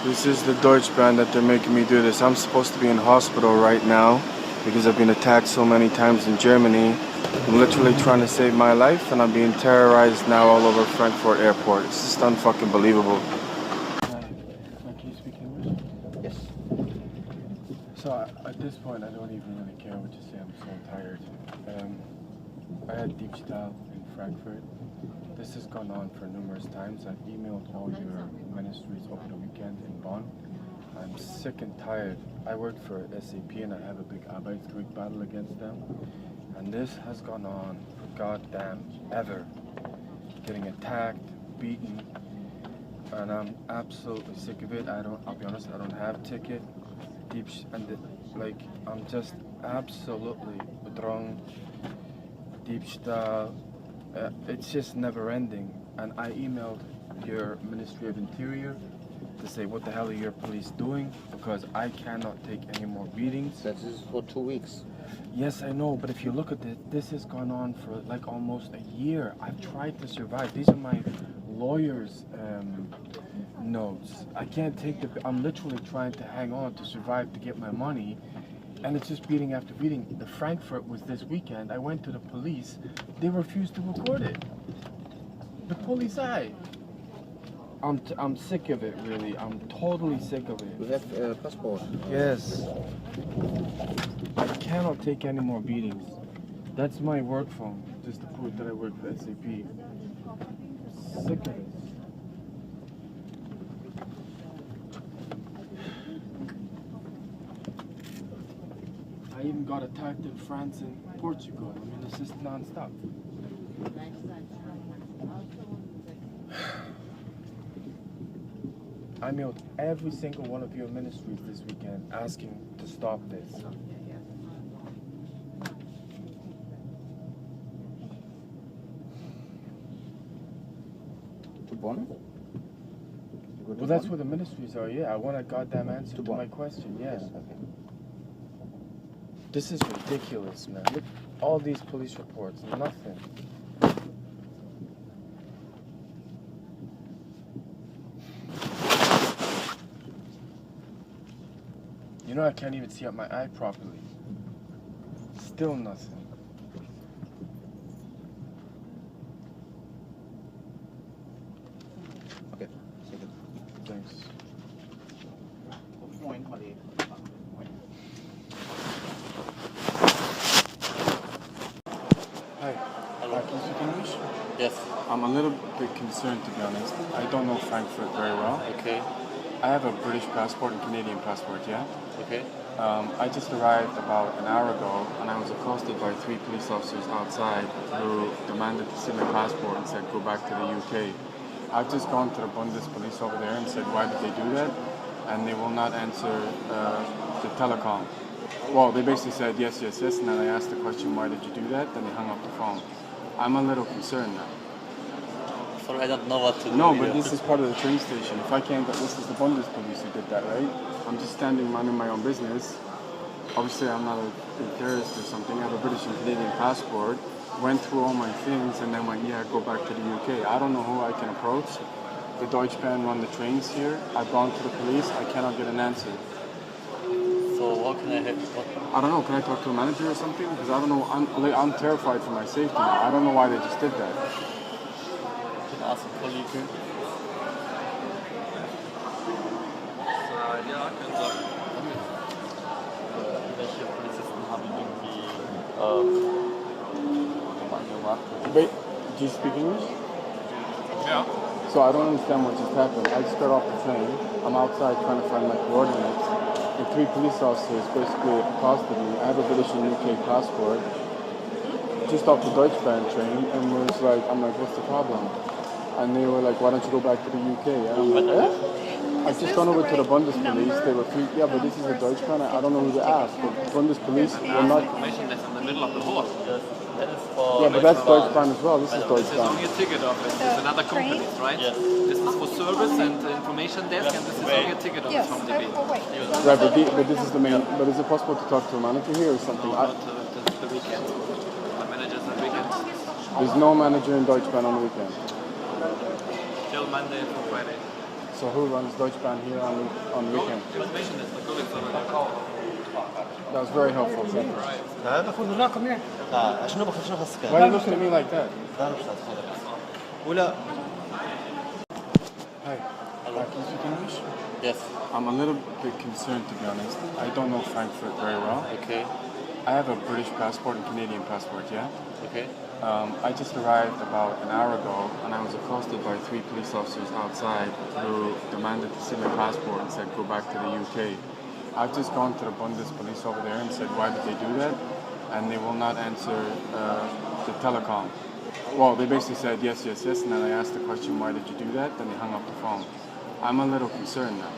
This is the Deutschbahn that they're making me do this. I'm supposed to be in hospital right now because I've been attacked so many times in Germany. I'm literally trying to save my life and I'm being terrorized now all over Frankfurt airport. It's just unfucking believable. Can you speak English? Yes. So at this point I don't even really care what you say. I'm so tired. I had Diebstahl in Frankfurt. This has gone on for numerous times. I've emailed all your ministries over the weekend in Bonn. I'm sick and tired. I work for SAP and I have a big Arbeitsgericht battle against them. And this has gone on for goddamn ever. Getting attacked, beaten, and I'm absolutely sick of it. I'll be honest, I don't have a ticket. I'm just absolutely wrong. Diebstahl. It's just never ending. And I emailed your Ministry of Interior to say, what the hell are your police doing? Because I cannot take any more beatings. That is for 2 weeks. Yes, I know, but if you look at it, this has gone on for like almost a year. I've tried to survive. These are my lawyer's notes. I can't take I'm literally trying to hang on to survive to get my money. And it's just beating after beating. The Frankfurt was this weekend. I went to the police. They refused to record it. The Polizei. I'm sick of it, really. I'm totally sick of it. You have a passport? Yes. I cannot take any more beatings. That's my work phone, just to prove that I work for SAP. Sick of it. I even got attacked in France and Portugal. I mean, it's just non-stop. I mailed every single one of your ministries this weekend asking to stop this. To Bonn? Well, that's where the ministries are, yeah. I want a goddamn answer to my question, yes. Okay. This is ridiculous, man. Look, all these police reports, nothing. You know, I can't even see out my eye properly. Still nothing. Okay, second. Thanks. Hi. Hello. Can you speak English? Yes. I'm a little bit concerned, to be honest. I don't know Frankfurt very well. Okay. I have a British passport and Canadian passport, yeah? Okay. I just arrived about an hour ago and I was accosted by 3 police officers outside who demanded to see my passport and said, go back to the UK. I've just gone to the Buundespolizei over there and said, why did they do that? And they will not answer the telecom. Well, they basically said, yes, yes, yes, and then I asked the question, why did you do that? Then they hung up the phone. I'm a little concerned now. Sorry, I don't know what to do. No, but this is part of the train station. If I can't, but this is the Buundespolizei who did that, right? I'm just standing minding my own business. Obviously, I'm not a terrorist or something. I have a British and Canadian passport. Went through all my things and then went, yeah, go back to the UK. I don't know who I can approach. The Deutschbahn run the trains here. I've gone to the police. I cannot get an answer. So what can I help? I don't know. Can I talk to a manager or something? Because I don't know. I'm terrified for my safety now. I don't know why they just did that. Can ask a colleague. Ja, können Sie. Welche Polizisten haben irgendwie gemacht? Wait, do you speak English? Ja. So I don't understand what just happened. I just got off the train. I'm outside trying to find my coordinates. And 3 police officers basically accosted me. I have a British and UK passport. Just off the Deutschbahn train, and was like, I'm like, what's the problem? And they were like, why don't you go back to the UK? And I'm like, eh? I just gone over to the Buundespolizei. They were free. Yeah, but this is the Deutschbahn. I don't know who to ask. But Buundespolizei will not. Information that's in the middle of the road. That is for... Yeah, but that's Deutschbahn as well. This is This is Deutschbahn. only a ticket of it. It's another company, right? Yes. This is for service and information desk, and this is only a ticket of it Yes. from DB. Right, but this is the main. But is it possible to talk to a manager here or something? No, not the weekend. The managers on weekend. There's no manager in Deutschbahn on the weekend. Till Monday to Friday. So So who runs Deutschbahn here on weekend? Information desk, my colleagues over That was very helpful. Thank you. باخذ الرقم يعني شنو خسكان Why are you looking at me like that? ولا Hi. Can you speak English? Yes. I'm a little bit concerned, to be honest. I don't know Frankfurt very well. Okay. I have a British passport and Canadian passport, yeah? Okay. I just arrived about an hour ago and I was accosted by 3 police officers outside who demanded to see my passport and said go back to the UK. I've just gone to the Buundespolizei over there and said why did they do that? And they will not answer the telecom. Well, they basically said yes, yes, yes, and then I asked the question why did you do that? Then they hung up the phone. I'm a little concerned now.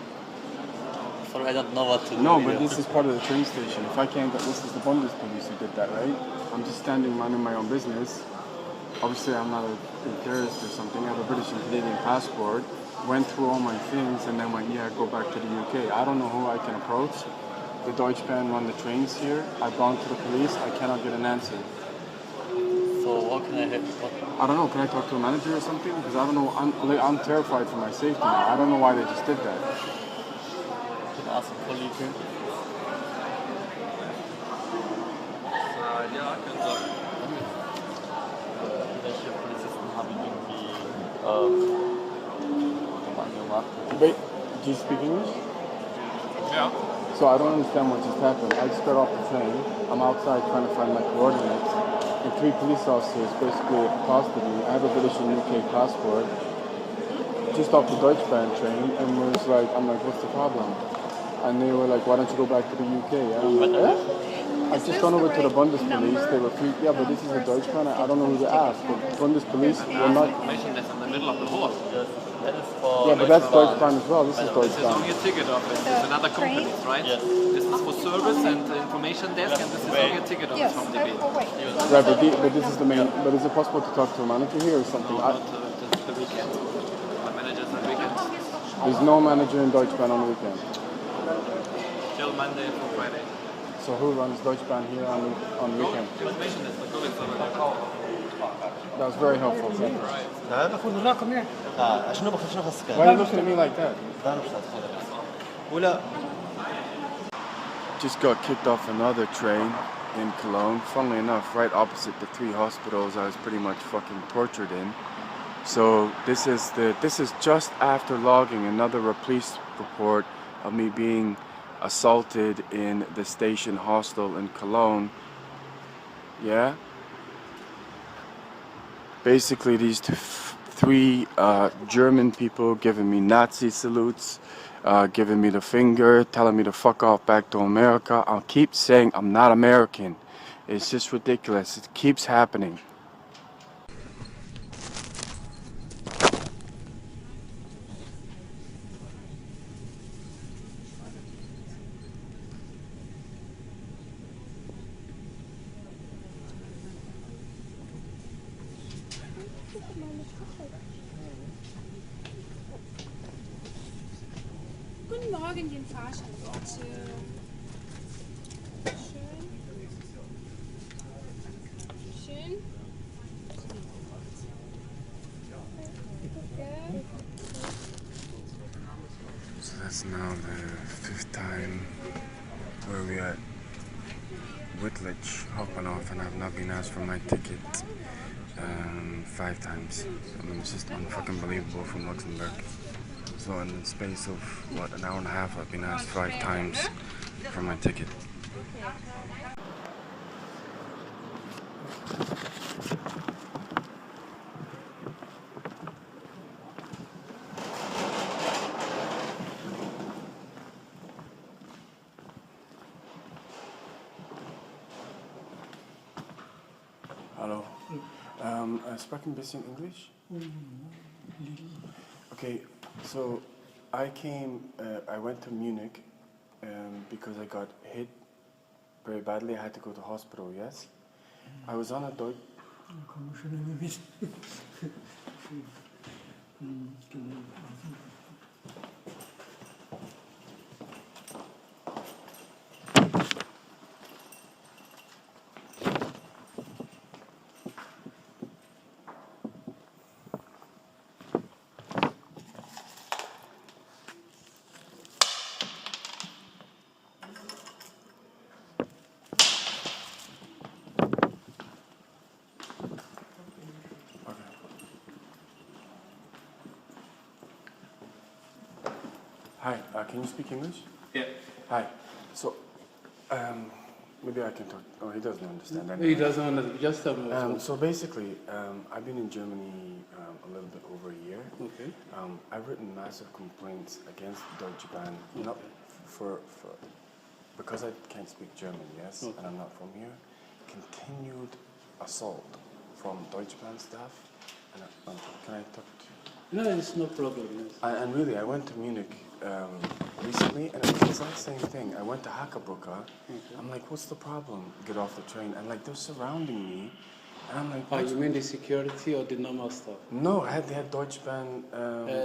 Sorry, I don't know what to do. No, but here. this is part of the train station. If I can't get this is the Bundespolizei who did that, right? I'm just standing minding my own business. Obviously, I'm not a terrorist or something. I have a British and Canadian passport. Went through all my things and then went, yeah, go back to the UK. I don't know who I can approach. The Deutschbahn run the trains here. I've gone to the police. I cannot get an answer. So what can I help? I don't know. Can I talk to a manager or something? Because I don't know. I'm terrified for my safety now. I don't know why they just did that. Can ask a colleague. Ja, können Sie. Welche Polizisten haben irgendwie angemacht? Wait, do you speak English? Ja. So I don't understand what just happened. I just got off the train. I'm outside trying to find my coordinates. And 3 police officers basically accosted me. I have a British and UK passport. Just off the Deutschbahn train. And was like, I'm like, what's the problem? And they were like, why don't you go back to the UK? And I'm like, eh? I've just gone over to the Bundespolizei. They refused. Yeah, but this is a Deutschbahn. I don't know who to ask. The Bundespolizei will not. Information desk in the middle of the board. Yes. That is for. Yeah, but that's Deutschbahn as well. This is This is Deutschbahn. only a ticket office. It's another company, right? Yes. This is for service and information desk, and this is only a ticket office from DB. Right, but this is the main. But is it possible to talk to a manager here or something? Not the weekend. My manager's on weekends. There's no manager in Deutschbahn on the weekend. Till Monday for Friday. So who runs Deutschbahn here on the weekend? Information desk, my colleagues over there. That was very helpful. Thank you. باخذ الرقم يعني شنو خسكان Why are you looking at me like that? ولا Just got kicked off another train in Cologne. Funnily enough, right opposite the 3 hospitals I was pretty much fucking tortured in. So this is just after logging another police report of me being assaulted in the station hostel in Cologne. Yeah. Basically, these 3 German people giving me Nazi salutes, giving me the finger, telling me to fuck off back to America. I'll keep saying I'm not American. It's just ridiculous. It keeps happening. Guten Morgen, den Fahrschein bitte. Schön. Schön. So that's now the 5th time where we at Whitledge hopping off, and I've not been asked for my ticket 5 times. I mean, it's just unfucking believable from Luxembourg. So in the space of, what, an hour and a half, I've been asked 5 times for my ticket. Hallo. Sprechen ein bisschen English? Okay, so I went to Munich because I got hit very badly. I had to go to hospital, yes? I was on a Deutsch... Hi, can you speak English? Yeah. Hi. So, maybe I can talk. Oh, he doesn't understand He anything. doesn't understand. Just tell me what's So basically, I've been in Germany a little bit over a year. Okay. I've written massive complaints against Deutsche Bahn, not for because I can't speak German, yes, and I'm not from here. Continued assault from Deutsche Bahn staff. And can I talk to you? No, it's no problem. Yes. And really, I went to Munich recently, and it was the exact same thing. I went to Hackerbrücke. I'm like, what's the problem? Get off the train. And like, they're surrounding me. And I'm like, Oh, you mean the security or the normal stuff? no, they had Deutsche Bahn.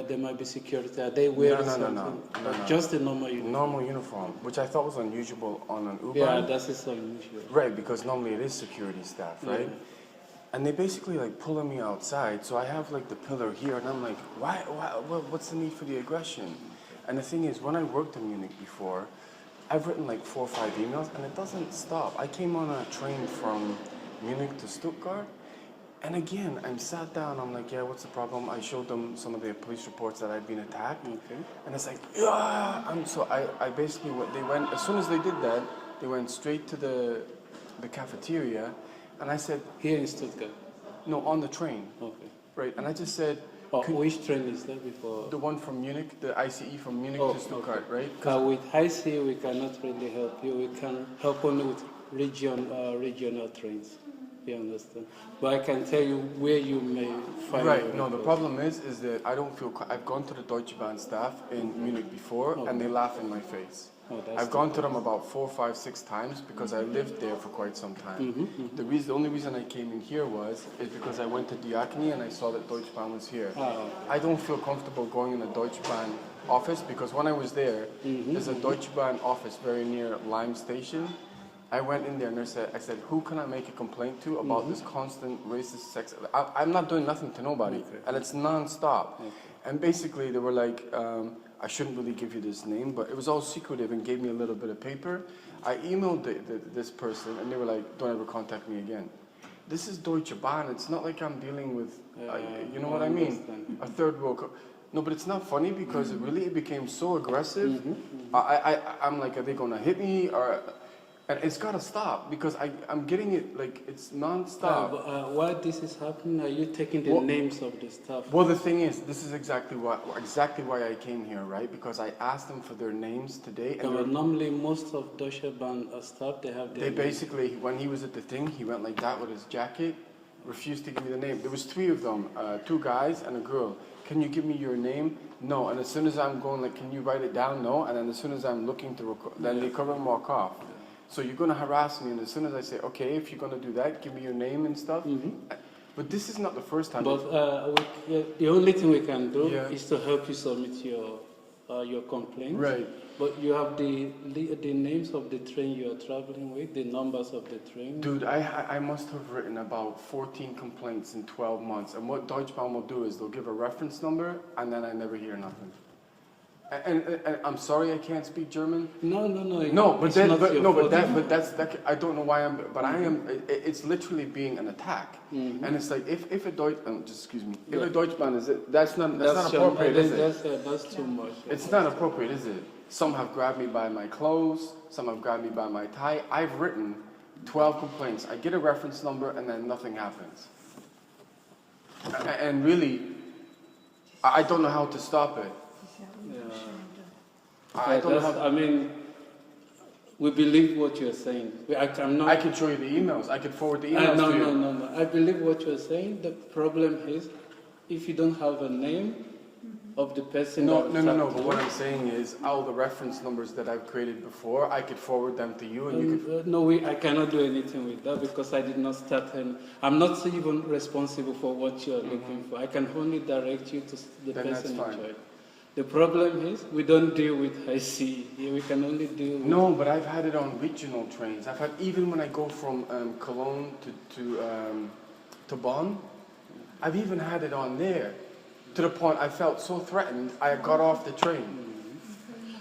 There might be security. Are they wearing something? No. Just the normal uniform. Normal uniform, which I thought was unusual on an Uber. Yeah, that is unusual. Right, because normally it is security staff, right? And they basically like pulling me outside, so I have like the pillar here, and I'm like, why what's the need for the aggression? And the thing is, when I worked in Munich before, I've written like 4 or 5 emails, and it doesn't stop. I came on a train from Munich to Stuttgart, and again, I'm sat down, I'm like, yeah, what's the problem? I showed them some of the police reports that I'd been attacked, and it's like, yeah, and so I basically, they went, as soon as they did that, they went straight to the cafeteria, and I said, Here in Stuttgart. no, on the train, Okay. right, and I just said, Oh, which train is that before? the one from Munich, the ICE from Munich to Stuttgart, right? With IC, we cannot really help you. We can help only with regional trains. You understand? But I can tell you where you may find. Right. No, the problem is that I don't feel. I've gone to the Deutsche Bahn staff in Munich before, and they laugh in my face. Oh, I've gone to them about 4, 5, 6 times because I lived there for quite some time. The only reason I came in here is because I went to Diakony and I saw that Deutsche Bahn was here. I don't feel comfortable going in the Deutsche Bahn office because when I was there, there's a Deutsche Bahn office very near Lime Station. I went in there and I said, who can I make a complaint to about this constant racist sex? I'm not doing nothing to nobody, and it's non-stop. And basically, they were like, I shouldn't really give you this name, but it was all secretive and gave me a little bit of paper. I emailed this person, and they were like, don't ever contact me again. This is Deutsche Bahn. It's not like I'm dealing with, you know what I mean? A third world. No, but it's not funny because it became so aggressive. I'm like, are they going to hit me? And it's got to stop because I'm getting it, like, it's non-stop. While this is happening, are you taking the names of the staff? Well, the thing is, this is exactly why I came here, right? Because I asked them for their names today. And normally, most of Deutsche Bahn staff, they have their They basically, when he was at the thing, he went like that with his jacket, refused to give me the name. There was 3 of them, 2 guys and a girl. Can you give me your name? No. And as soon as I'm going, like, can you write it down? No. And then as soon as I'm looking to record, then they come and walk off. So you're going to harass me, and as soon as I say, okay, if you're going to do that, give me your name and stuff. But this is not the first time. But the only thing we can do is to help you submit your complaint. Right. But you have the names of the train you are traveling with, the numbers of the train. Dude, I must have written about 14 complaints in 12 months. And what Deutsche Bahn will do is they'll give a reference number, and then I never hear nothing. And I'm sorry I can't speak German. No. No, but that's I don't know why it's literally being an attack. And it's like if a Deutsche if a Deutsche Bahn that's not appropriate, is it? That's too much. It's not appropriate, is it? Some have grabbed me by my clothes, some have grabbed me by my tie. I've written 12 complaints. I get a reference number and then nothing happens. And really, I don't know how to stop it. I mean, we believe what you're saying. I can show you the emails. I can forward the emails to you. No. I believe what you're saying. The problem is, if you don't have a name of the person. No. But what I'm saying is, all the reference numbers that I've created before, I could forward them to you, and you could. I cannot do anything with that because I did not start. I'm not even responsible for what you're looking for. I can only direct you to the person in charge. The problem is we don't deal with IC. We can only deal with... No, but I've had it on regional trains. I've had, even when I go from Cologne to Bonn, I've even had it on there. To the point I felt so threatened, I got off the train.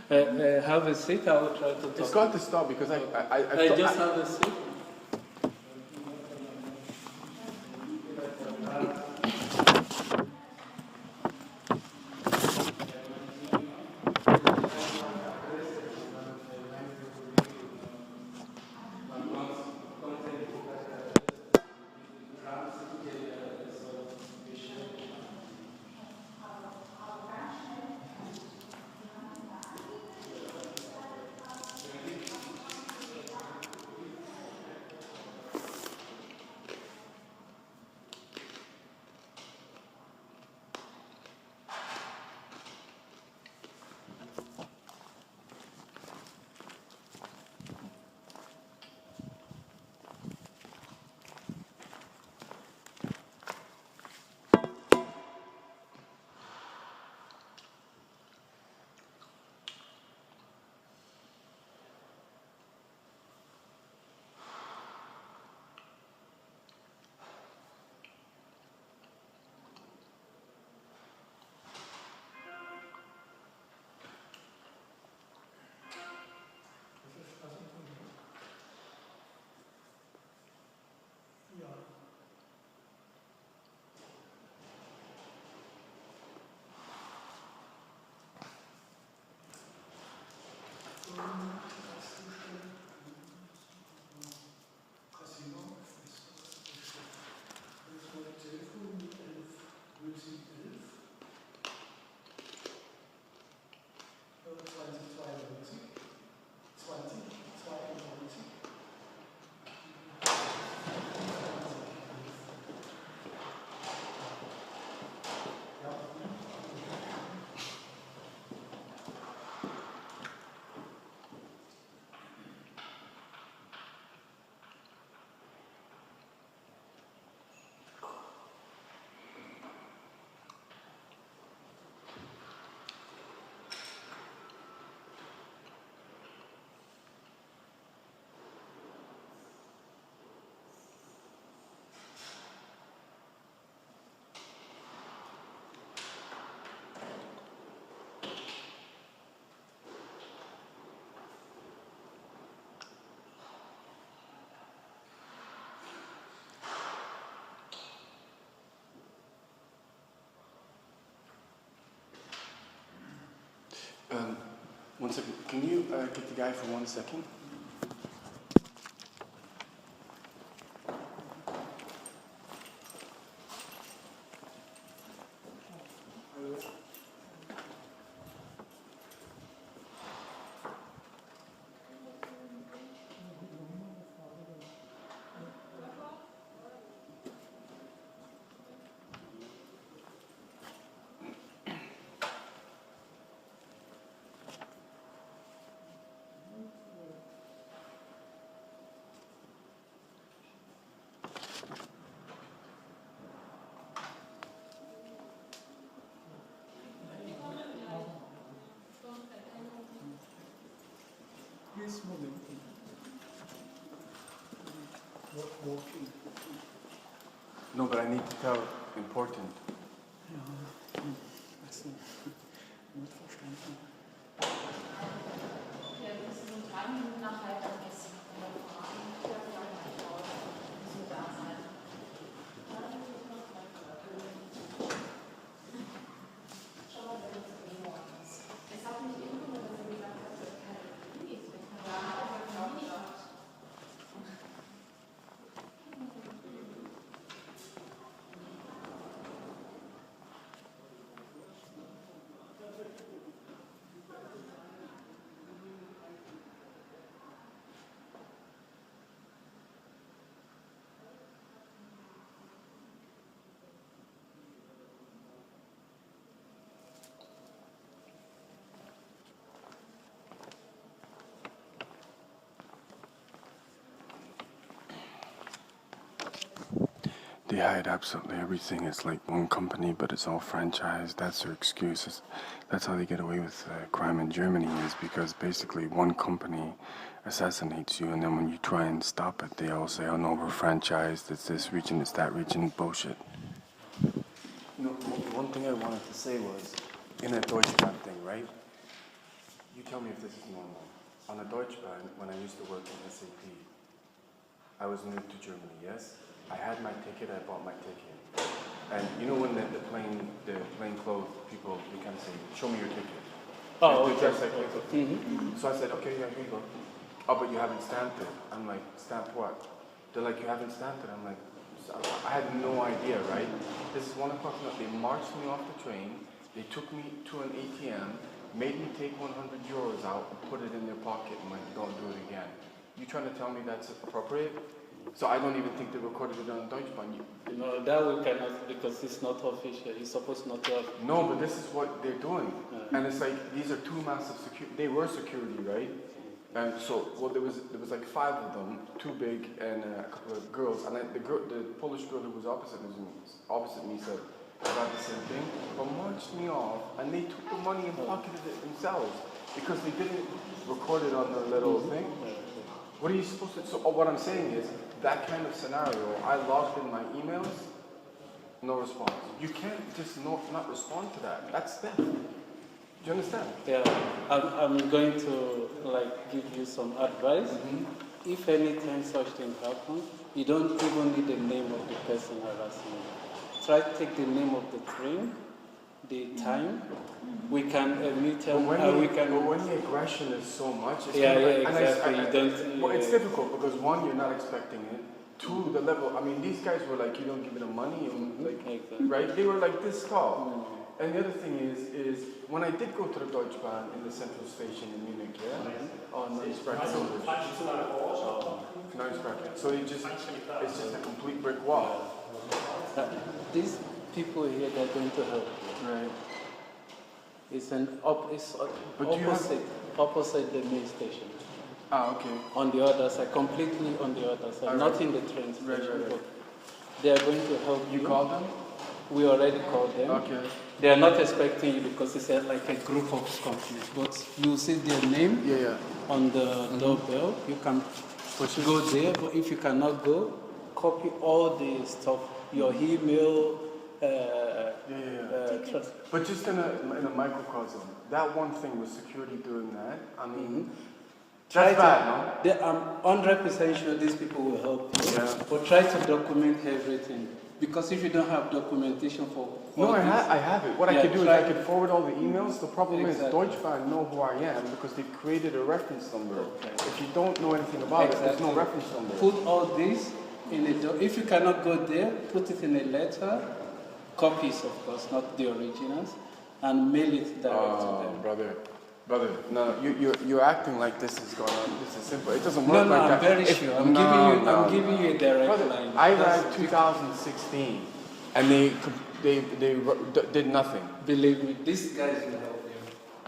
Have a seat, I will try to talk. It's got to stop because I just have a seat. One second. Can you get the guy for 1 second? No, but I need to tell important. They hide absolutely everything. It's like one company, but it's all franchised. That's their excuses. That's how they get away with crime in Germany, is because basically one company assassinates you, and then when you try and stop it, they all say, oh no, we're franchised, it's this region, it's that region, bullshit. No, one thing I wanted to say was, in a Deutschbahn thing, right? You tell me if this is normal. On a Deutschbahn, when I used to work in SAP, I was new to Germany, yes? I had my ticket, I bought my ticket. And you know when the plainclothes people, they kind of say, show me your ticket. Oh, they okay. dress like So I said, okay, yeah, here you go. Oh, but you haven't stamped it. I'm like, stamped what? They're like, you haven't stamped it. I'm like, I had no idea, right? This is 1 o'clock in the They marched me off the train. They took me to an ATM, made me take 100 euros out and put it in their pocket and went, don't do it again. You trying to tell me that's appropriate? So I don't even think they recorded it on Deutschbahn. No, that we cannot, because it's not official. It's supposed not to have. No, but this is what they're doing. And it's like, these are two massive security, they were security, right? And so, well, there was like 5 of them, 2 big and a couple of girls. And the Polish girl who was opposite me said about the same thing, but marched me off, and they took the money and pocketed it themselves because they didn't record it on the little thing. What are you supposed to? So what I'm saying is, that kind of scenario, I logged in my emails, no response. You can't just not respond to that. That's theft. Do you understand? Yeah, I'm going to give you some advice. If anytime such thing happens, you don't even need the name of the person harassing you. Try to take the name of the train, the time, we can meet But when, we can. but when the aggression is so much, it's Yeah, kind of yeah, like, exactly. and You don't. well, it's difficult because one, you're not expecting it. Two, the level. I mean, these guys were like, you don't give me the money, like, Exactly. right? They were like this tall. And the other thing is when I did go to the Dbahn in the central station in Munich, yeah, on so it's just a complete brick wall. These people here, they're going to help you. Right. It's But do you have- opposite the main station. Ah, okay. On the other side, completely on the other side, not Right. in the train station. Right. But they are going to help you. You called them? We already called them. Okay. They are not expecting you because it's like a group of companies. But you see their name Yeah. on the doorbell. You can go there, but if you cannot go, copy all the stuff, your email. But just in a microcosm, that one thing with security doing that, I mean, that's bad, no? I'm 100% sure these people will help you. Yeah. But try to document everything. Because if you don't have documentation for No, I this, have it. What I Yeah, could do is try- I could forward all the emails. The problem Exactly. is Deutschbahn know who I am because they've created a reference number. Okay. If you don't know anything about it, there's no Exactly. reference number. put all this in if you cannot go there, put it in a letter, copies of course, not the originals, and mail it direct to them. Brother, no, you're acting like this is going on. This is simple. It doesn't No, work no, like I'm that. very If- sure. I'm no, giving you a direct Brother, line. I That's- read 2016, and they did nothing. Believe me, these guys will help you.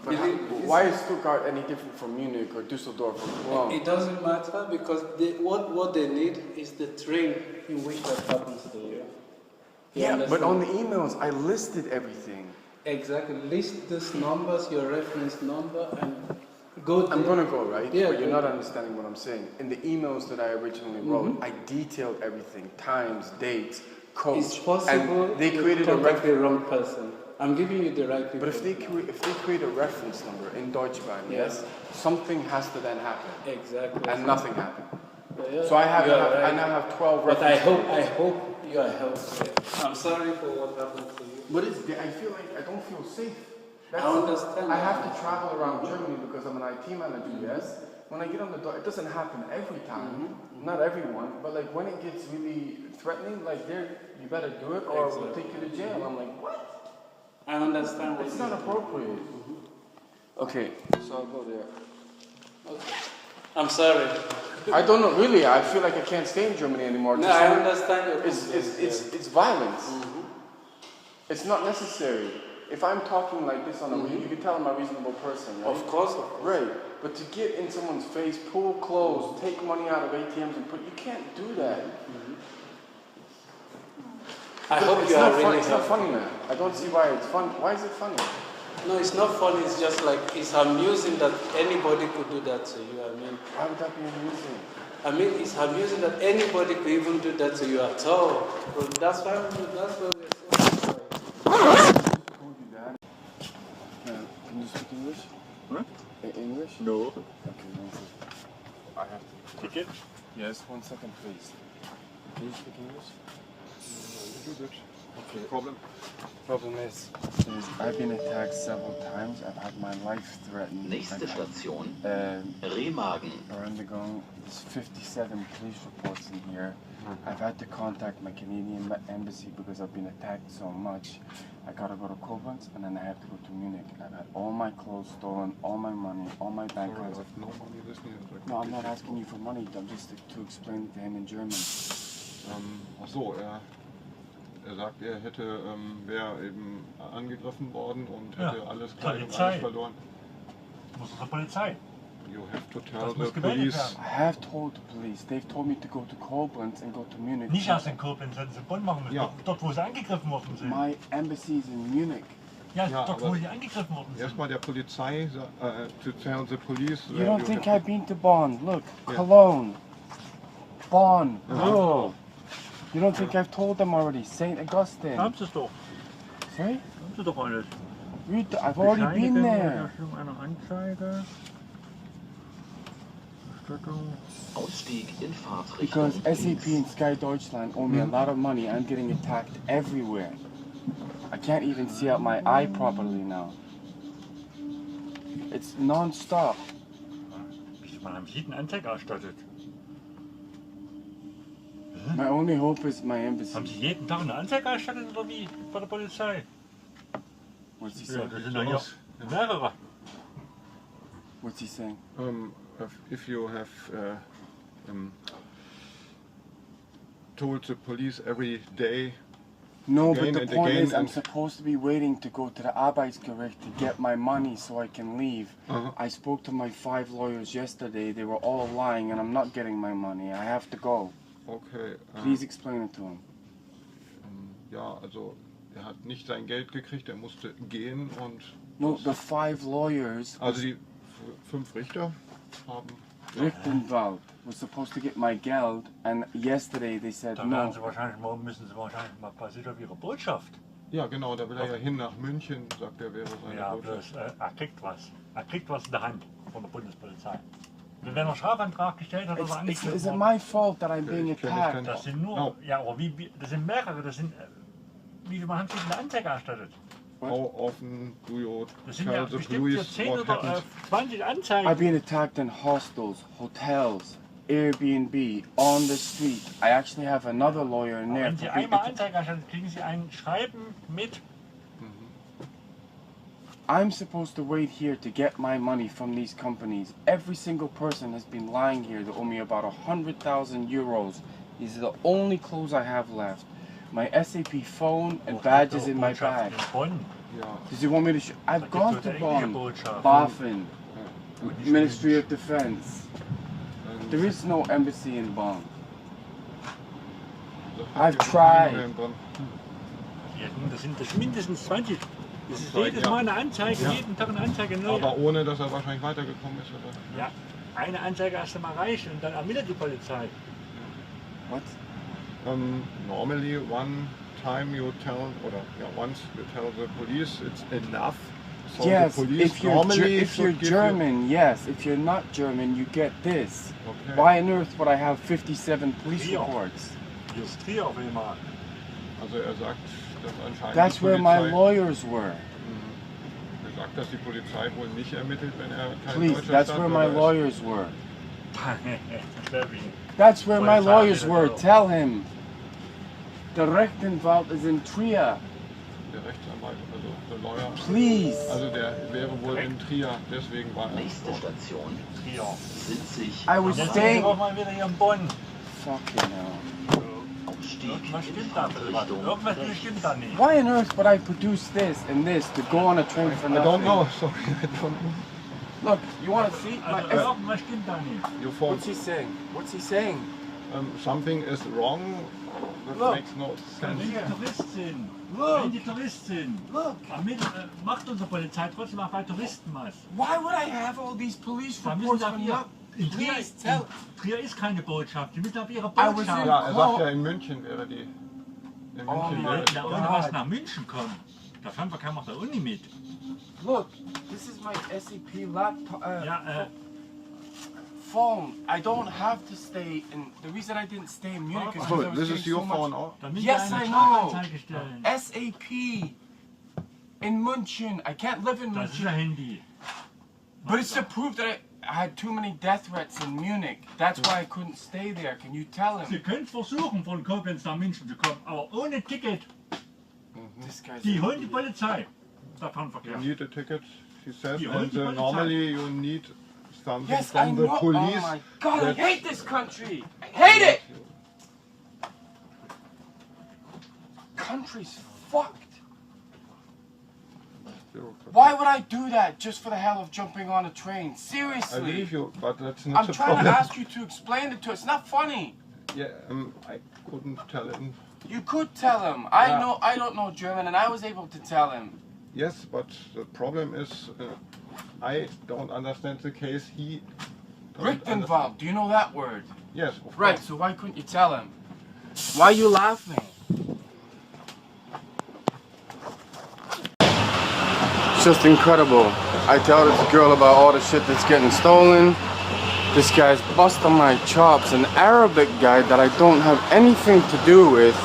But Believe me, why is Stuttgart any different from Munich or Düsseldorf or Cologne? It doesn't matter because what they need is the train in which that happens to you. You Yeah, but understand? on the emails, I listed everything. Exactly. List these numbers, your reference number, and go there. I'm gonna go, right? Yeah, but you're go. not understanding what I'm saying. In the emails that I originally wrote, I detailed everything: times, dates, coach. It's possible And they you created a contact reference. the wrong person. I'm giving you the right people. But if they create a reference number in Deutschbahn, Yeah. yes, something has to then happen, Exactly. and nothing happened. Yeah, So I you are I right. now have 12 But references. I hope you are helped. I'm sorry for what happened to you. But I feel like I don't feel safe. I understand. I have to travel around Germany because I'm an IT manager, yes? When I get on the door, it doesn't happen every time. Not everyone, but like when it gets really threatening, like you better do it or we'll take you to jail. I'm like, what? I understand what It's you're not saying. appropriate. Okay, so I'll go there. Okay. I'm sorry. I don't know, really, I feel like I can't stay in Germany anymore. No, Just- I understand your It's violence. It's not necessary. If I'm talking like this on a you can tell I'm a reasonable person, right? Of course. Right, but to get in someone's face, pull clothes, take money out of ATMs and you can't do that. I hope It's you not are fun, really it's not helpful. funny, man. I don't see why it's fun. Why is it funny? No, it's not funny. It's just like it's amusing that anybody could do that to you. Why would that be amusing? It's amusing that anybody could even do that to you at all. But that's why we're so sorry. Can you speak English? Huh? English? No. Okay, one second. I have to. Ticket? Yes, 1 second, please. Can you speak English? Okay. Problem? Problem is I've been attacked several times. I've had my life threatened. Nächste Station, I've Remagen. undergone 57 police reports in here. I've had to contact my Canadian embassy because I've been attacked so much. I gotta go to Koblenz and then I have to go to Munich. I've had all my clothes stolen, all my money, all my bank cards. No money, this needs No, I'm not asking you for money. I'm just to explain it to him in German. Ach so, er sagt, er hätte, wäre eben angegriffen worden und hätte alles Kleidung, Polizei. alles verloren. Muss zur Polizei. You have to tell Das the muss gemeldet police. werden. I have told the police. They've told me to go to Koblenz and go to Munich. Nicht erst in Koblenz, hätten sie in Bonn machen müssen. Ja. Dort, wo sie angegriffen worden sind. My embassy is in Munich. Ja, Ja, dort, aber wo sie angegriffen worden sind. Erstmal der Polizei, to tell the police. You don't think have I've been to Bonn? Look, Yeah. Cologne, Bonn, Ruhr. You don't think I've told them already? St. Augustine. Haben sie es doch. Sorry? Haben sie doch alles. I've already been there. Erstellung einer Anzeige. Erstattung. Ausstieg in Because Fahrtrichtung SAP and Sky Deutschland owe me a lot of money. I'm getting attacked everywhere. I can't even see out my eye properly now. It's non-stop. Man haben Sie jeden Anzeige erstattet? My only hope is my Haben embassy. Sie jeden Tag eine Anzeige erstattet oder wie? Bei der Polizei? What's he Ja, saying? das sind ja hier mehrere. What's he saying? If you have told the police every day. No, Again but the and point again is, I'm and- supposed to be waiting to go to the Arbeitsgericht to get my money so I can leave. I spoke to my 5 lawyers yesterday. They were all lying, and I'm not getting my money. I have to go. Okay. Please explain it to him. Ja, also er hat nicht sein Geld gekriegt, er musste gehen und No, the 5 lawyers. also die 5 Richter haben Richtenwald was supposed to get my geld, and yesterday they said Da werden no. Sie wahrscheinlich, müssen Sie wahrscheinlich mal basiert auf Ihre Botschaft. ja genau, da will er ja hin nach München, sagt er, wäre seine Ja, Botschaft. bloß er kriegt was. Er kriegt was in der Hand von der Bundespolizei. Wenn er einen Strafantrag gestellt hat oder Is angeklagt it worden, my fault that I'm being Ich kenn attacked? das sind nur, No. ja, aber das sind mehrere, das sind, wie viel Mal haben Sie eine Anzeige erstattet? How often do you Das sind ja tell the bestimmt hier police 10 what oder happened? 20 I've Anzeigen. been attacked in hostels, hotels, Airbnb, on the street. I actually have another lawyer in there. Wenn Sie einmal Anzeige erstattet, kriegen Sie ein Schreiben mit. I'm supposed to wait here to get my money from these companies. Every single person has been lying here. They owe me about 100,000 euros. These are the only clothes I have left. My SAP phone and badges in my bag. In Bonn. Ja, Does he want me to I've gone to Bonn, Botschaft. BaFin, Ministry of Defense. There is no embassy in Bonn. I've tried. Ja, das sind mindestens 20. Das ist Anzeigen, jedes ja. Mal eine Anzeige, Ja. jeden Tag eine Anzeige neu. aber ohne dass er wahrscheinlich weitergekommen ist, oder? Ja, eine Anzeige erst einmal reicht und dann ermittelt die Polizei. What? Normally one time you tell, oder yeah, once you tell the police it's enough. So Yes, the police if you're, normally if you're should give German, yes. If you're not German, you get this. Okay. Why on earth would I have 57 police Hier. reports? Just hier auf einmal. Also er sagt, dass anscheinend That's die where my Polizei, lawyers were. er sagt, dass die Polizei wohl nicht ermittelt, wenn er kein Please, deutscher that's where my Staatsbürger ist. lawyers were. Schwerwiegend. That's where my Polizei lawyers wieder were. so. Tell him. The Rechtsanwalt is in Trier. Der Rechtsanwalt, also der Lawyer, Please. also der wäre wohl in Trier, deswegen war er Nächste dort. Station. Hier. Sind sich I was Jetzt sind staying. wir auch mal wieder hier in Bonn. Fucking hell. Stieg Irgendwas in stimmt da was. Fahrtrichtung Irgendwas rechts. stimmt da nicht. Why on earth would I produce this and this to go on a train for I nothing? don't know, sorry, I don't know. Look, you want to see? Also irgendwas stimmt da nicht. You phone. What's he saying? What's he saying? Something is wrong, that Look. makes no Wenn sense. die Tourist sind, Look. wenn die Tourist sind, Look. macht unsere Polizei trotzdem auch bei Touristen was. Why would I have all these police Da müssen reports sie auf from ihr, nothing? in Trier, Please tell. Trier ist keine Botschaft, die müssen auf ihre was Botschaft. in- Ja, er sagt ja, in München wäre die. In Oh München my wäre die. Ja, God. ohne was nach München kommen. Da fahren wir keiner der Uni mit. Look, this is my SAP laptop. Ja, Phone. I don't have to stay in. The reason I didn't stay in Munich is because I So, was this getting is your so much phone auch? da müssen Yes, wir eine I know. Strafanzeige stellen. SAP in München. I can't live in Das ist München. ein Handy. But it's to prove that I had too many death threats in Munich. That's why I couldn't stay there. Can you tell Sie him? können versuchen, von Koblenz nach München zu kommen, aber ohne Ticket. This guy's. Die holen die Polizei. Der Fernverkehr. You need a ticket, he says, Die and holen die Polizei. normally you need something Yes, I from the know. police. Oh my God, I that- hate this country. I hate it. Country's fucked. Why would I do that just for the hell of jumping on a train? I Seriously. believe you, but that's not I'm the trying problem. to ask you to explain it to us. It's not funny. Yeah, I couldn't tell him. You could tell him. I Yeah. know. I don't know German, and I was able to tell him. Yes, but the problem is, I don't understand the case. He doesn't understand. Richtenwald. Do you know that word? Yes, of Right. course. So why couldn't you tell him? Why are you laughing? It's just incredible. I tell this girl about all the shit that's getting stolen. This guy's busting my chops. An Arabic guy that I don't have anything to do with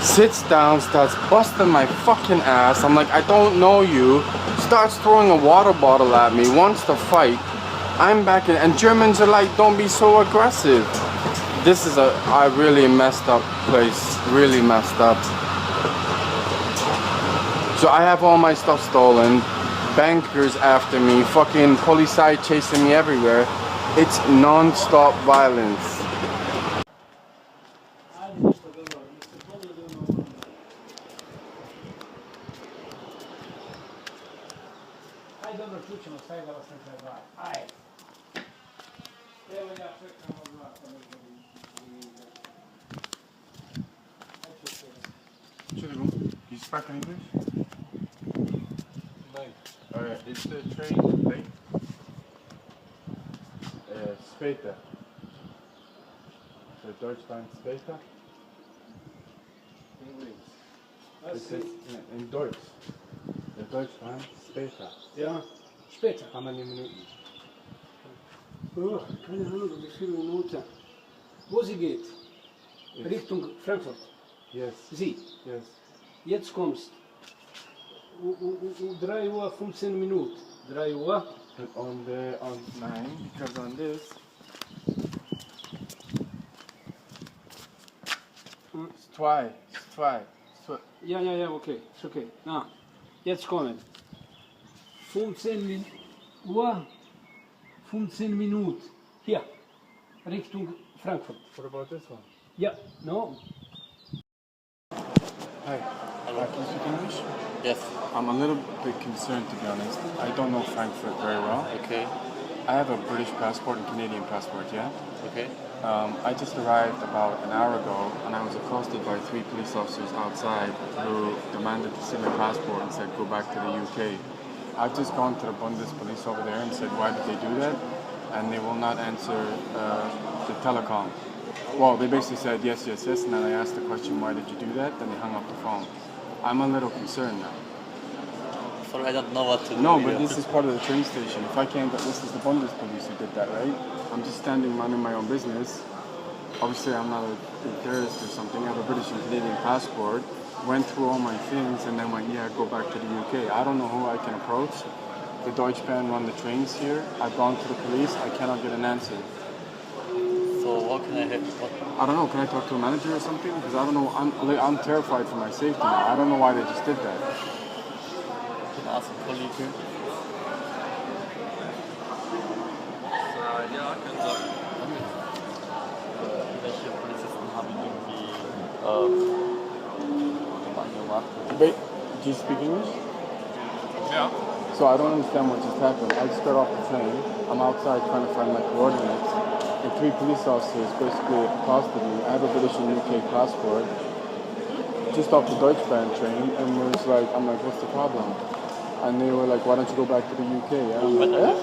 sits down, starts busting my fucking ass. I'm like, I don't know you. Starts throwing a water bottle at me, wants to fight. I'm back in, and Germans are like, don't be so aggressive. This is a really messed up place, really messed up. So I have all my stuff stolen, bankers after me, fucking Polizei chasing me everywhere. It's non-stop violence. You speak English? Is the train late? Später. The Deutschland später? It says in Deutsch. The Deutschland später. Ja, später. How many Minuten? Oh, keine Ahnung, wie viele Minuten. Wo sie geht? Richtung Frankfurt. Yes. Sie. Yes. Jetzt kommst. 3 Uhr 15 Minuten. 3 Uhr. But on 9, because on this it's zwei. Ja, okay, ist okay. Na, jetzt kommen. 15 Uhr, 15 Minuten. Hier, Richtung Frankfurt. What about this one? Ja, no. Hi. Can you speak English? Yes. I'm a little bit concerned, to be honest. I don't know Frankfurt very well. Okay. I have a British passport and Canadian passport, yeah? Okay. I just arrived about an hour ago and I was accosted by 3 police officers outside who demanded to see my passport and said, go back to the UK. I've just gone to the Buundespolizei over there and said, why did they do that? And they will not answer the telecom. Well, they basically said, yes, and then I asked the question, why did you do that? Then they hung up the phone. I'm a little concerned now. Sorry, I don't know what to do. No, but this is part of the train station. If I can't get, this is the Bundespolizei who did that, right? I'm just standing minding my own business. Obviously, I'm not a terrorist or something. I have a British and Canadian passport. Went through all my things and then went, yeah, go back to the UK. I don't know who I can approach. The Deutschbahn run the trains here. I've gone to the police. I cannot get an answer. So what can I help? I don't know. Can I talk to a manager or something? Because I don't know. I'm terrified for my safety now. I don't know why they just did that. Can I ask a colleague here? Ja, können Sie. Welche Polizisten haben irgendwie gemacht? Wait, do you speak English? Ja. So I don't understand what just happened. I just got off the train. I'm outside trying to find my coordinates. And 3 police officers basically accosted me. I have a British and UK passport. Just off the Deutschbahn train. And it was like, I'm like, what's the problem? And they were like, why don't you go back to the UK? And I'm like, eh?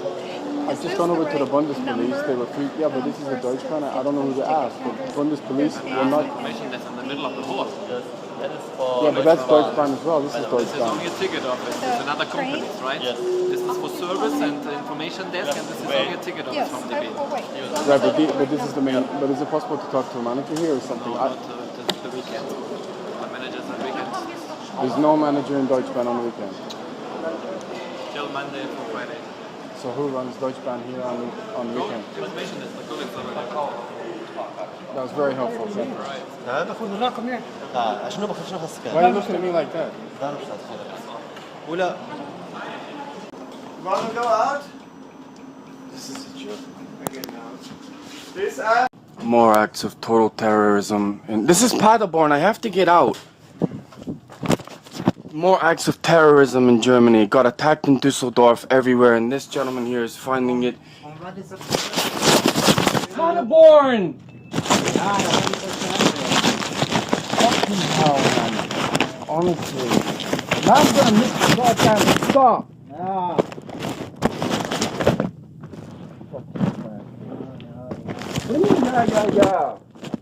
I've just gone over to the Bundespolizei. They were free. Yeah, but this is a Deutschbahn. I don't know who to ask. The Bundespolizei will not. Information that's in the middle of the board. Yes, that is for... Yeah, but that's Deutschbahn as well. This is This is Deutschbahn. only a ticket office. It's another company, right? Yes. This is for service and information desk, and this is only a ticket office from DB. Right, but this is the main. But is it possible to talk to a manager here or something? No, not the weekend. The managers on weekends. There's no manager in Deutschbahn on the weekend. Till Monday for Friday. So who runs Deutschbahn here on the weekend? Information desk, the colleagues over there. That was very helpful. Thank you. Right. شنو بخير شنو خاصك؟ Why are you looking at me like that? دار مش هتخلص. ولا This is a joke. More acts of total terrorism. And this is Paderborn. I have to get out. More acts of terrorism in Germany. Got attacked in Düsseldorf, everywhere, and this gentleman here is finding it. Paderborn! Fucking hell, man. Honestly. Now I'm gonna miss the goddamn stop. Yeah.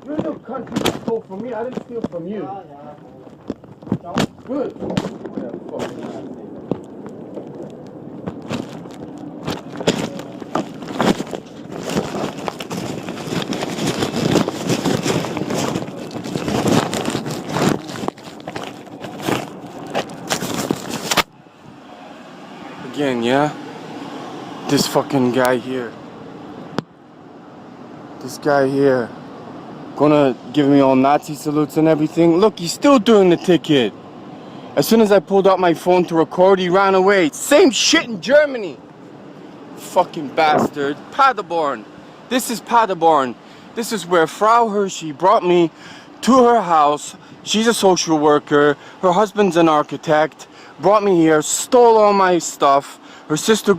You're in the country you stole from me. I didn't steal from you. Good. Yeah, fucking nasty. again, yeah? This fucking guy here. This guy here. Gonna give me all Nazi salutes and everything. Look, he's still doing the ticket. As soon as I pulled out my phone to record, he ran away. Same shit in Germany. Fucking bastard. Paderborn. This is Paderborn. This is where Frau Hershey brought me to her house. She's a social worker. Her husband's an architect. Brought me here, stole all my stuff. Her sister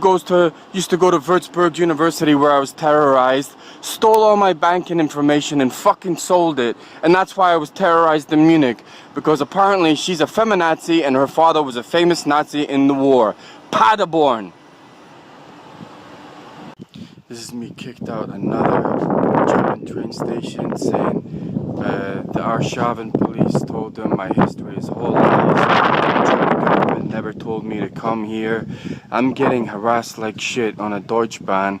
used to go to Würzburg University where I was terrorized. Stole all my banking information and fucking sold it. And that's why I was terrorized in Munich. Because apparently she's a feminazi and her father was a famous Nazi in the war. Paderborn. This is me kicked out another German train station saying the Arschaven police told them my history is whole lies. The German government never told me to come here. I'm getting harassed like shit on a Dbahn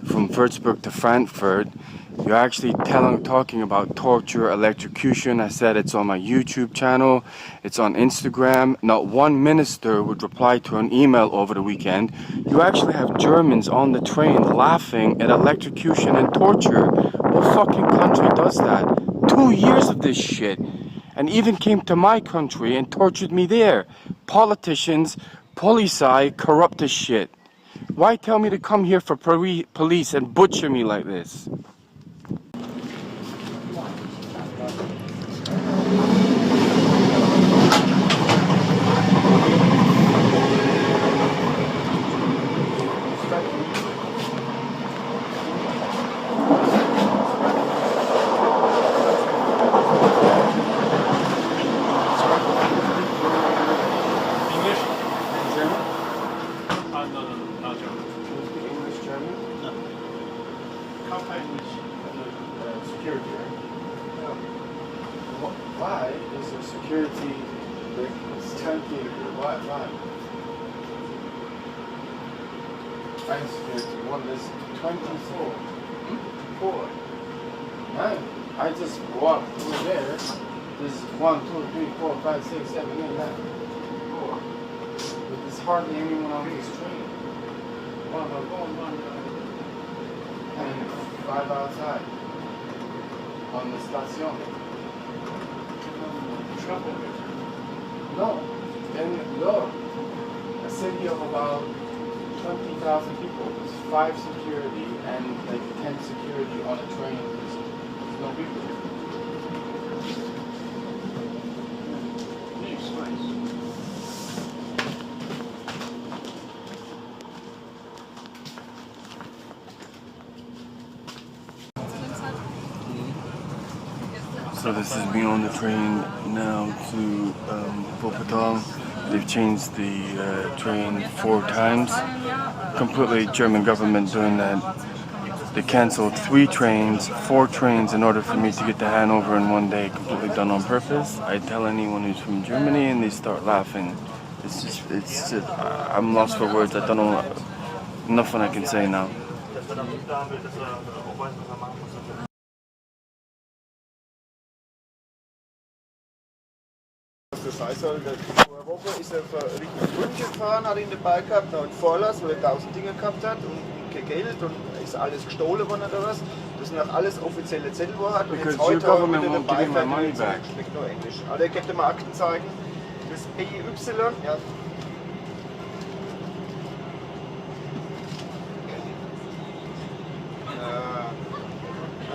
from Würzburg to Frankfurt. You're actually talking about torture, electrocution. I said it's on my YouTube channel. It's on Instagram. Not one minister would reply to an email over the weekend. You actually have Germans on the train laughing at electrocution and torture. What fucking country does that? 2 years of this shit. And even came to my country and tortured me there. Politicians, Polizei, corrupt as shit. Why tell me to come here for police and butcher me like this? Why is there security that's 10 feet? Why? Find security. One is 24. 4. 9. I just walked through there. This is 1, 2, 3, 4, 5, 6, 7, 8, 9. 4. But there's hardly anyone on this train. 1, and 5 outside. On the station. No. And look, a city of about 20,000 people. There's 5 security and like 10 security on a train. There's no people. So this is me on the train now to Wuppertal. They've changed the train 4 times. Completely German government doing that. They cancelled 3 trains, 4 trains in order for me to get to Hanover in one day. Completely done on purpose. I tell anyone who's from Germany and they start laughing. It's just, I'm lost for words. I don't know, nothing I can say now. Das heißt, vor einer Woche ist er Richtung Brünn gefahren, hat ihn dabei gehabt, noch einen Vorlass, weil er 1000 Dinge gehabt hat und kein Geld und ist alles gestohlen worden oder was. Das sind auch alles offizielle Zettel, wo er hat. Und jetzt heute hat er wieder dabei, schmeckt nur Englisch. Aber er könnte mal Akten zeigen. Das BY, ja.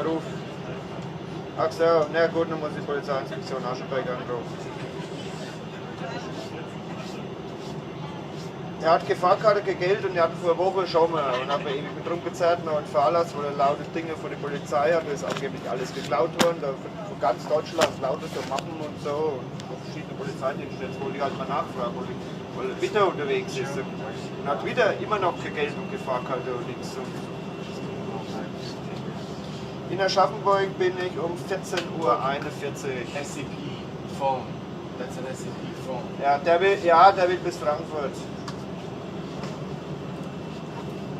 Ruf. Ach so, na gut, dann muss die Polizeiinspektion auch schon bei Gang rufen. Er hat Gefahrkarte, kein Geld und er hat vor einer Woche schon mal und hat mir ewig mit rumgezerrt noch einen Fahrlass, wo er laute Dinge von der Polizei hat. Da ist angeblich alles geklaut worden, da von ganz Deutschland lautet so Mappen und so und von verschiedenen Polizeidiensten. Jetzt wollte ich halt mal nachfragen, weil er wieder unterwegs ist und hat wieder immer noch kein Geld und Gefahrkarte und nichts. In Aschaffenburg bin ich um 14:41 Uhr. SCP phone. That's an SCP phone. Ja, der will bis Frankfurt.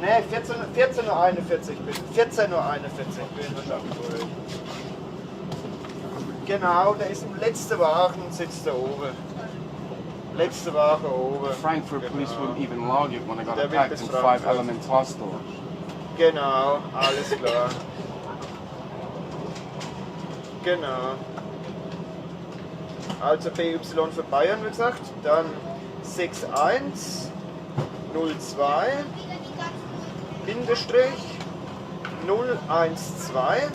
Ne, 14:41 Uhr bin ich. 14:41 Uhr bin ich in Aschaffenburg. Genau, der ist im letzten Wagen, sitzt da oben. Letzte Woche oben. Frankfurt police wouldn't even log it when I got Der wird attacked bis in Frankfurt. 5 Elements Hostel. Genau, alles klar. Genau. Also BY für Bayern, wie gesagt. Dann 6102 Bindestrich 012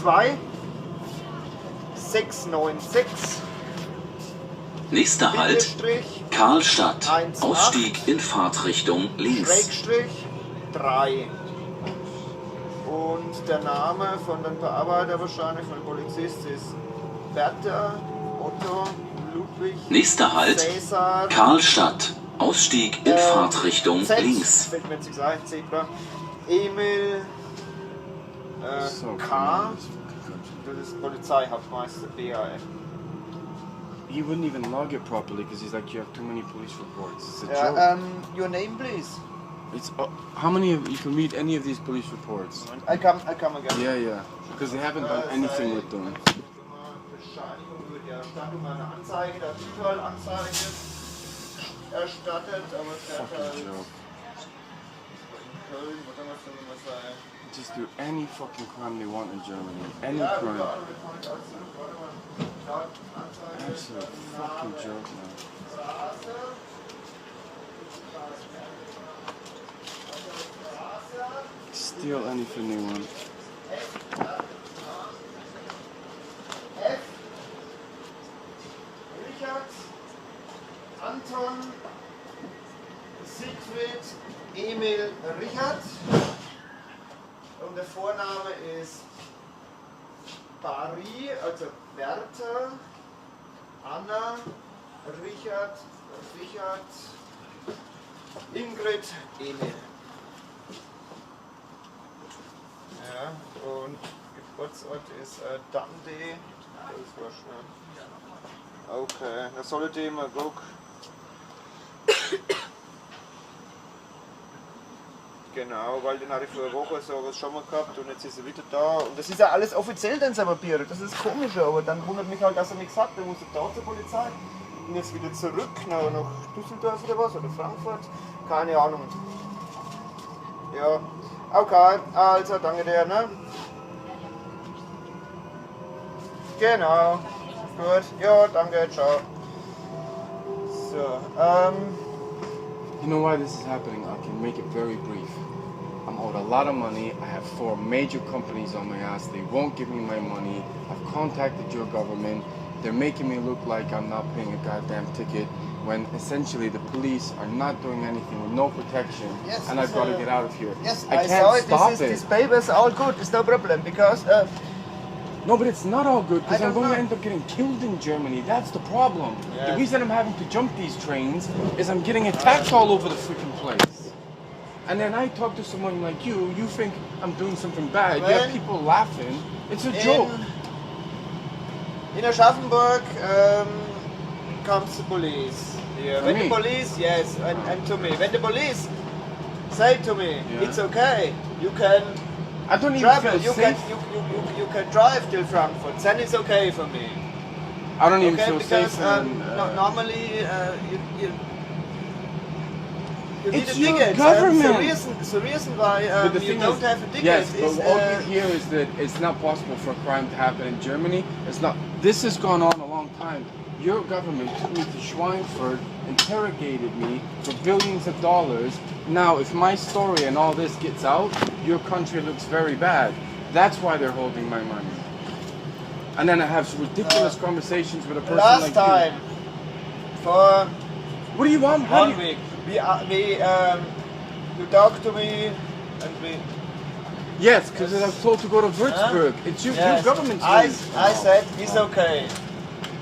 2 696 Nächster Halt, Bindestrich Karlstadt. 1,8 Ausstieg in Fahrtrichtung links. Schrägstrich 3. Und der Name von dem Bearbeiter wahrscheinlich, von dem Polizist, ist Bertha, Otto, Ludwig, Nächster Halt, Cäsar, Karlstadt. Ausstieg in Fahrtrichtung Z, links. fällt mir jetzt nicht ein, Zebra, Emil, So K, cool. das ist Polizeihauptmeister, BAF. He wouldn't even log it properly because he's like, you have too many police reports. It's a joke. Your name, please. It's how many of you can read any of these police reports? I come again. Yeah, yeah. Because they haven't done anything with them. Bescheinigung über die Erstattung einer Anzeige, der Anzeige erstattet, aber es hat halt Fucking joke. in Köln, wo kann man es denn immer sein? Just do any fucking crime they want in Germany. Any Ja, crime. überall, wir kommen jetzt alles zurück, warte mal. Anzeige, Absolute fucking joke, man. Straße. Steal anything they want. F. Richard, Anton, Siegfried, Emil, Richard. Und der Vorname ist Barry, also Bertha, Anna, Richard, Ingrid, Emil. Ja, und Geburtsort ist Dundee. Das war schnell. Okay, da sollte ich mal gucken. Genau, weil den hatte ich vor einer Woche sowas schon mal gehabt und jetzt ist er wieder da. Und das ist ja alles offiziell, dann sein Papier. Das ist komisch, aber dann wundert mich halt, dass er nichts hat. Der muss da zur Polizei. Und jetzt wieder zurück nach Düsseldorf oder was, oder Frankfurt. Keine Ahnung. Ja, okay, also danke dir, ne? Genau, gut, ja, danke, ciao. So, You know why this is happening? I can make it very brief. I'm owed a lot of money. I have 4 major companies on my ass. They won't give me my money. I've contacted your government. They're making me look like I'm not paying a goddamn ticket when essentially the police are not doing anything with no protection, yes, and I've got to get out of here. Yes, I can't saw it. stop This paper's all good. It's no problem because. No, but it's not all good because I I'm don't going to know. end up getting killed in Germany. That's the problem. Yes. The reason I'm having to jump these trains is I'm getting attacked all over the freaking place. And then I talk to someone like you think I'm doing something bad. You have people laughing. It's a joke. In Aschaffenburg comes the police. Yeah. When the police, yes, and to me. When the police say to me, it's okay, you can I don't even travel, feel you safe. you can drive till Frankfurt, then it's okay for me. I don't even Okay, feel because safe. normally you need It's a your ticket. government. The reason why But the you thing don't is, have a ticket yes, but is all you hear is that it's not possible for a crime to happen in Germany. It's not. This has gone on a long time. Your government took me to Schweinfurt, interrogated me for billions of dollars. Now, if my story and all this gets out, your country looks very bad. That's why they're holding my money. And then I have ridiculous conversations with a person last like time for What do you want? How do 1 you- week you talk to me and we. Yes, because I was told to go to Würzburg. It's your government's doing it. I said it's okay.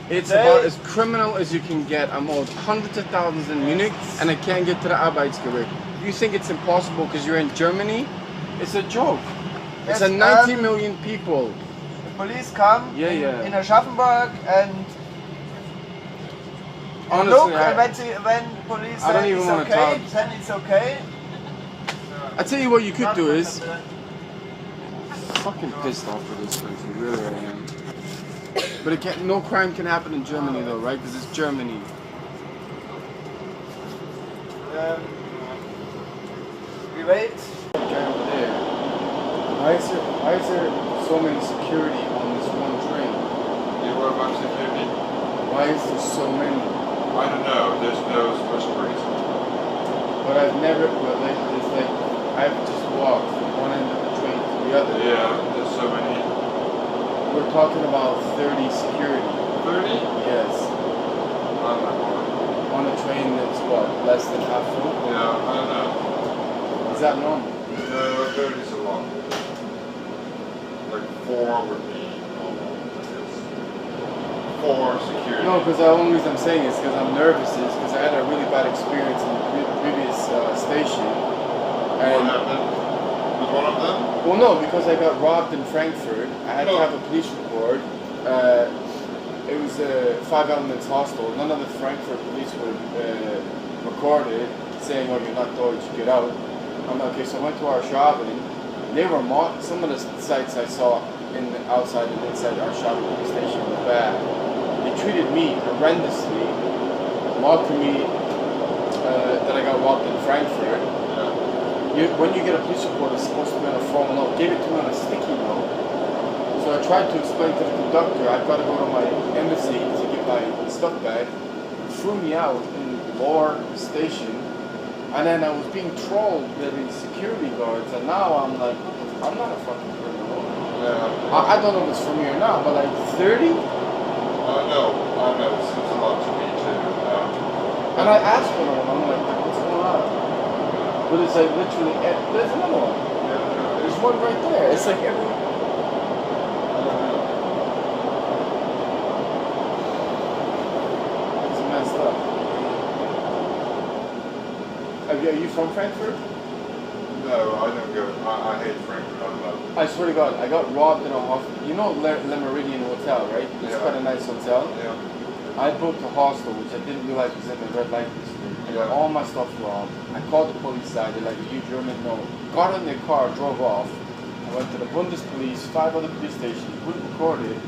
It's about as criminal as you can get. I'm owed hundreds of thousands in Munich and I can't get to the Arbeitsgericht. You think it's impossible because you're in Germany? It's a joke. It's a 90 million people. The police come in Aschaffenburg and honestly, look, when police I don't say even it's wanna okay, talk. then it's okay. I tell you what you could do is fucking pissed off with this country, really I am. But it can't, no crime can happen in Germany though, right? Because it's Germany. We wait. Guy over there. Why is there so many security on this one train? You were about security? Why is there so many? I don't know, there's no special reason. But I've never, but like, it's like, I've just walked from one end of the train to the other. Yeah, there's so many. We're talking about 30 security. 30? Yes. Not that more. On a train that's what, less than half full? Yeah, I don't know. Is that normal? No, 30 is a lot. Like 4 would be normal. It's 4 security. No, because the only reason I'm saying is because I'm nervous is because I had a really bad experience in the previous station. What happened? With one of them? Well, no, because I got robbed in Frankfurt. I had to have a police report. It was a 5 Elements hostel. None of the Frankfurt police would record it, saying, "Oh, you're not Deutsch, get out." I'm like, okay, so I went to our shopping. They were some of the sites I saw in the outside and inside our shopping police station were bad. They treated me horrendously, mocking me that I got robbed in Frankfurt. When you get a police report, it's supposed to be on a formal note. Gave it to me on a sticky note. So I tried to explain to the conductor, I've got to go to my embassy to get my stuff back. Threw me out in the lower station. And then I was being trolled by these security guards. And now I'm like, I'm not a fucking criminal. Yeah. I don't know if it's from here now, but like 30? No, it seems a lot to me too. And I asked one of them, I'm like, what's going on? But it's like literally, there's another one. There's one right there. It's like every... I don't know. It's messed up. Are you from Frankfurt? No, I don't go. I hate Frankfurt. I love it. I swear to God, I got robbed in a hostel. You know Le Meridian Hotel, right? It's quite a nice hotel. Yeah. I booked a hostel, which I didn't realize was in the red light district. I got all my stuff robbed. I called the police side. They're like, "Are you German?" No. Got in their car, drove off. I went to the Buundespolizei, 5 other police stations, wouldn't record it.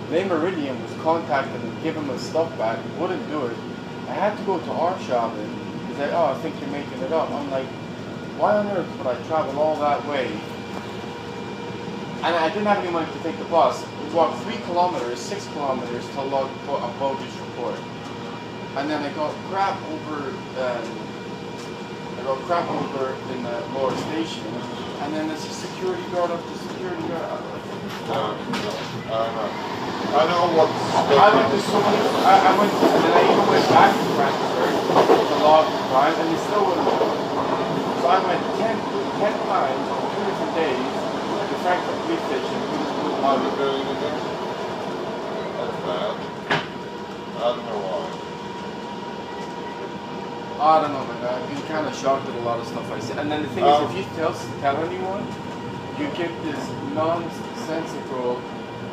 Le Meridian was contacted and give him his stuff back, wouldn't do it. I had to go to our shopping. He's like, "Oh, I think you're making it up." I'm like, why on earth would I travel all that way? And I didn't have any money to take the bus. We walked 3 kilometers, 6 kilometers to log a bogus report. And then I got crap over in the lower station. And then there's a security guard up the security guard. I know what. I went to so many. I went, and then I even went back to Frankfurt to log the crime, and they still wouldn't. So I went 10 times on 2 different days to the Frankfurt police station. How are you doing it again? That's bad. I don't know why. I don't know, man. I've been kind of shocked at a lot of stuff I see. And then the thing is, if you tell anyone, you get this nonsensical,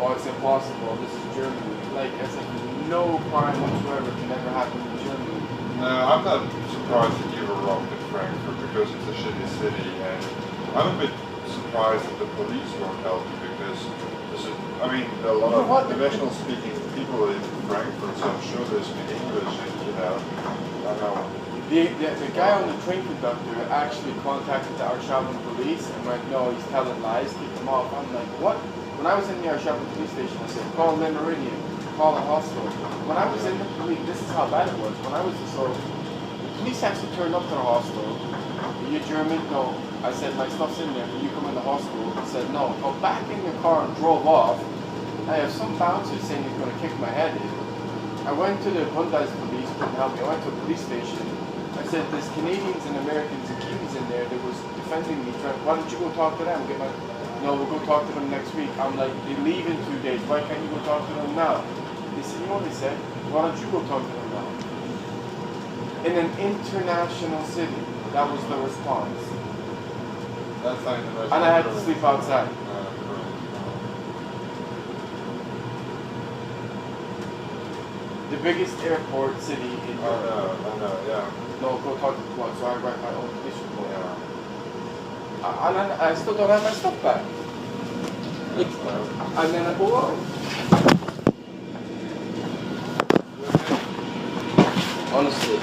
"Oh, it's impossible, this is Germany." Like, as if no crime whatsoever can ever happen in Germany. No, I'm not surprised that you were robbed in Frankfurt because it's a shitty city, and I'm a bit surprised that the police won't help you because a lot of international speaking people in Frankfurt, so I'm sure they speak English, and I don't know. The guy on the train conductor actually contacted the Arshavin police and went, "No, he's telling lies, keep him off." I'm like, what? When I was in the Arshavin police station, I said, "Call Le Meridian, call a hostel." When I was in the police, this is how bad it was. When I was the police actually turned up to the hostel. "Are you German?" "No." I said, "My stuff's in there. Can you come in the hostel?" He said, "No." Got back in the car and drove off. I have some bouncer saying he's going to kick my head in. I went to the Buundespolizei, couldn't help me. I went to a police station. I said, "There's Canadians and Americans and Kiwis in there that was defending me. Why don't you go talk to them?" "No, we'll go talk to them next week." I'm like, "They leave in 2 days. Why can't you go talk to them now?" They said, "You know what they said? Why don't you go talk to them now?" In an international city, that was the response. That's not international. And I had to sleep outside. The biggest airport city in Europe. I know, yeah. No, go talk to the one, so I write my own police report. And then I still don't have my stuff back. And then I go out. Honestly.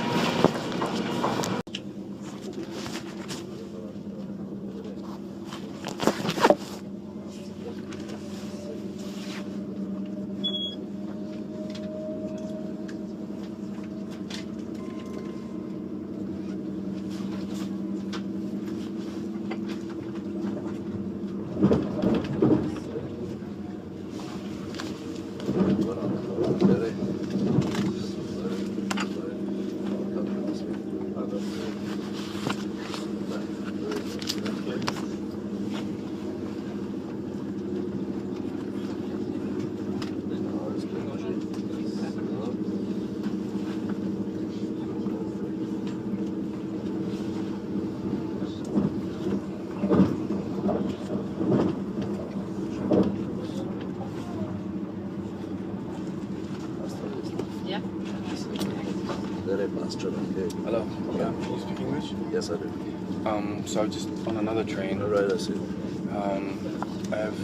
Hello. Yeah, you speak English? Yes, I do. So I'm just on another train. All right, I see. I have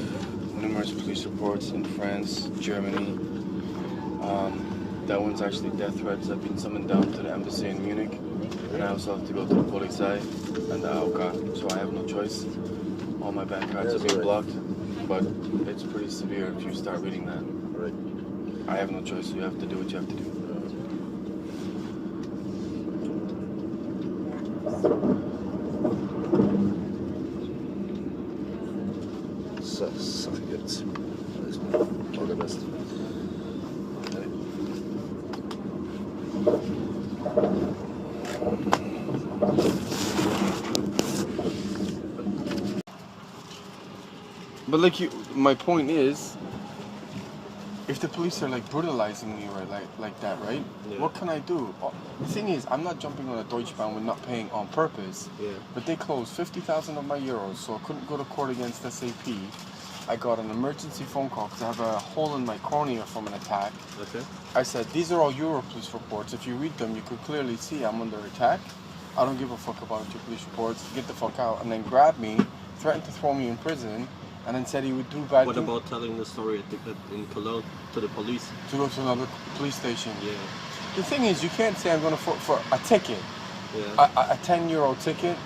numerous police reports in France, Germany. That one's actually death threats. I've been summoned down to the embassy in Munich, and I also have to go to the Polizei and the AOK, so I have no choice. All my bank cards are being blocked, but it's pretty severe if you start reading that. Right. I have no choice, so you have to do what you have to do. So good. All the best. But like my point is, if the police are like brutalizing me like that, right? Yeah. What can I do? The thing is, I'm not jumping on a Deutschbahn with not paying on purpose. Yeah. But they closed 50,000 of my euros, so I couldn't go to court against SAP. I got an emergency phone call because I have a hole in my cornea from an attack. Okay. I said, these are all Euro police reports. If you read them, you could clearly see I'm under attack. I don't give a fuck about your police reports. Get the fuck out. And then grabbed me, threatened to throw me in prison, and then said he would do bad things. What about telling the story in Cologne to the police? To go to another police station. Yeah. The thing is, you can't say I'm going to for a ticket, a 10 euro ticket,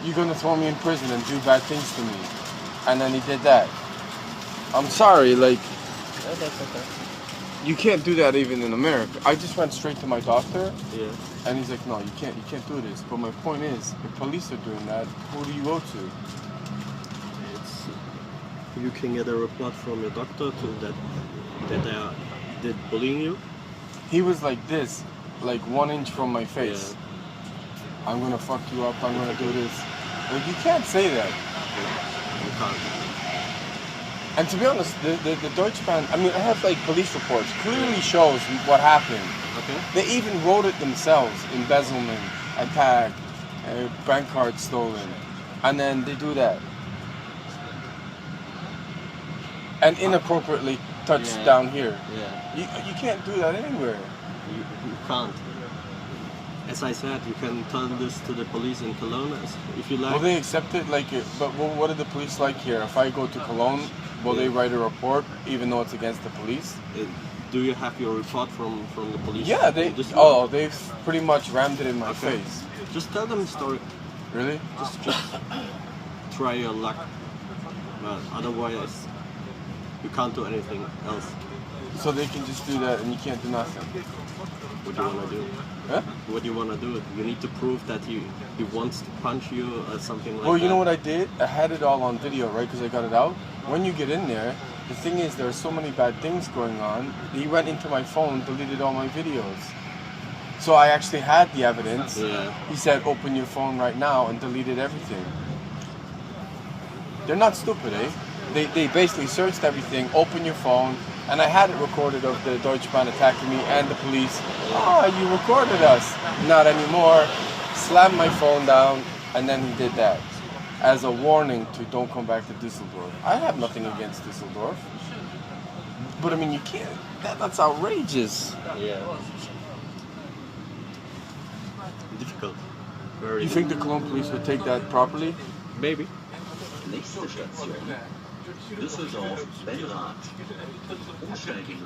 you're going to throw me in prison and do bad things to me. And then he did that. I'm sorry, like, yeah, that's okay. You can't do that even in America. I just went straight to my doctor, and he's like, no, you can't do this. But my point is, if police are doing that, who do you go to? You can get a report from your doctor that they're bullying you. He was like this, like 1 inch from my face. Yeah. I'm gonna fuck you up, I'm gonna do this. Like, you can't say that. You can't. And to be honest, the Deutschbahn, I mean, I have like police reports, clearly shows what happened. Okay. They even wrote it themselves, embezzlement, attack, bank card stolen, and then they do that. And inappropriately touched down here. Yeah. You can't do that anywhere. You can't. As I said, you can tell this to the police in Cologne if you like. Will they accept it? Like, but what are the police like here? If I go to Cologne, will they write a report even though it's against the police? Do you have your report from the police? Yeah, they've pretty much rammed it in my face. Just tell them the story. Really? Just try your luck. But otherwise, you can't do anything else. So they can just do that and you can't do nothing? What do you want to do? Huh? What do you want to do? You need to prove that he wants to punch you or something like that. Well, you know what I did? I had it all on video, right? Because I got it out. When you get in there, the thing is there are so many bad things going on. He went into my phone, deleted all my videos. So I actually had the evidence. Yeah. He said, open your phone right now, and deleted everything. They're not stupid, eh? They basically searched everything, open your phone, and I had it recorded of the Deutschbahn attacking me and the police. Oh, you recorded us. Not anymore. Slammed my phone down, and then he did that as a warning to don't come back to Düsseldorf. I have nothing against Düsseldorf. But I mean, you can't, that's outrageous. Yeah. Difficult. Very you think the Cologne police would take that properly? Maybe. Nächste Station. Düsseldorf, Belgrad. Umsteigen.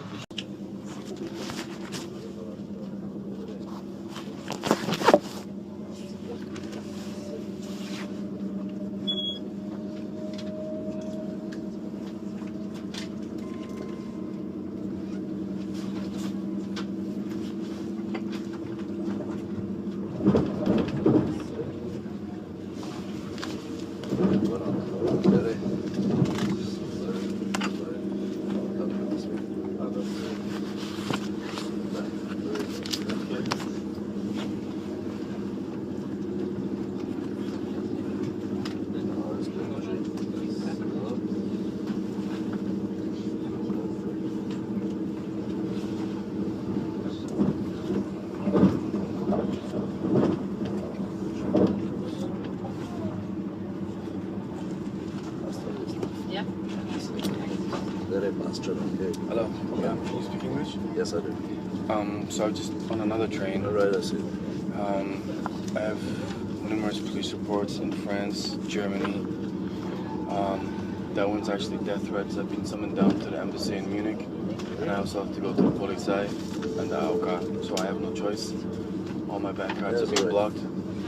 Hello. Yeah, can you speak English? Yes, I do. So just on another train. Alright, I see. I have numerous police reports in France, Germany. That one's actually death threats. I've been summoned down to the embassy in Munich, and I also have to go to the Polizei and the AOK, so I have no choice. All my bank cards are being blocked,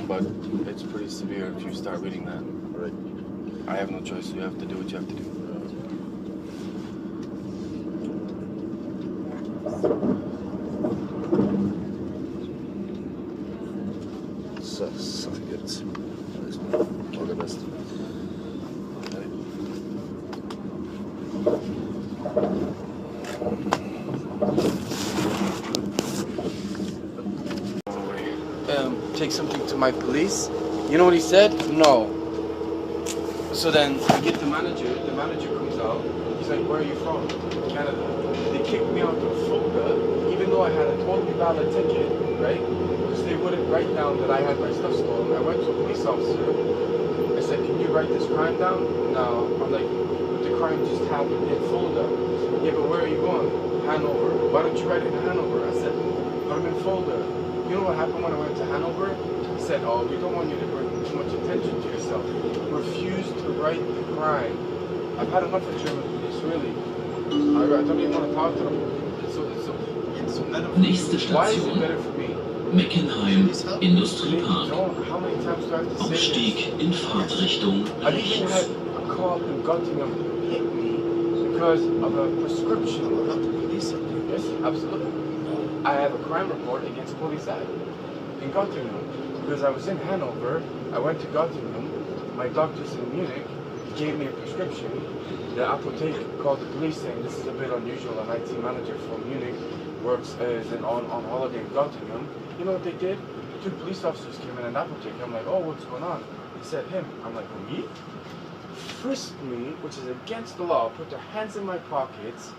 but it's pretty severe if you start reading that. Right. I have no choice, so you have to do what you have to do. So good. All the best. Take something to my police. You know what he said? No. So then I get the manager comes out, he's like, where are you from? Canada. They kicked me out of Florida, even though I had a totally valid ticket, right? Because they wouldn't write down that I had my stuff stolen. I went to a police officer, I said, can you write this crime down? No. I'm like, the crime just happened in Florida. Yeah, but where are you going? Hanover. Why don't you write it in Hanover? I said, but I'm in Florida. You know what happened when I went to Hanover? He said, oh, we don't want you to bring too much attention to yourself. Refused to write the crime. I've had enough of German police, really. I don't even want to talk to them. Nächste Why is it Station better for me? Meckenheim Industriepark. How many times do I have to say Aufstieg in Fahrtrichtung I've even had rechts. a cop in Göttingen hit me because of a prescription. Yes, absolutely. I have a crime report against Polizei in Göttingen because I was in Hanover. I went to Göttingen. My doctor's in Munich. He gave me a prescription. The apotheke called the police saying this is a bit unusual. An IT manager from Munich works on holiday in Göttingen. You know what they did? Two police officers came in an apotheke. I'm like, oh, what's going on? He said, him. I'm like, me? Frisked me, which is against the law, put their hands in my pockets,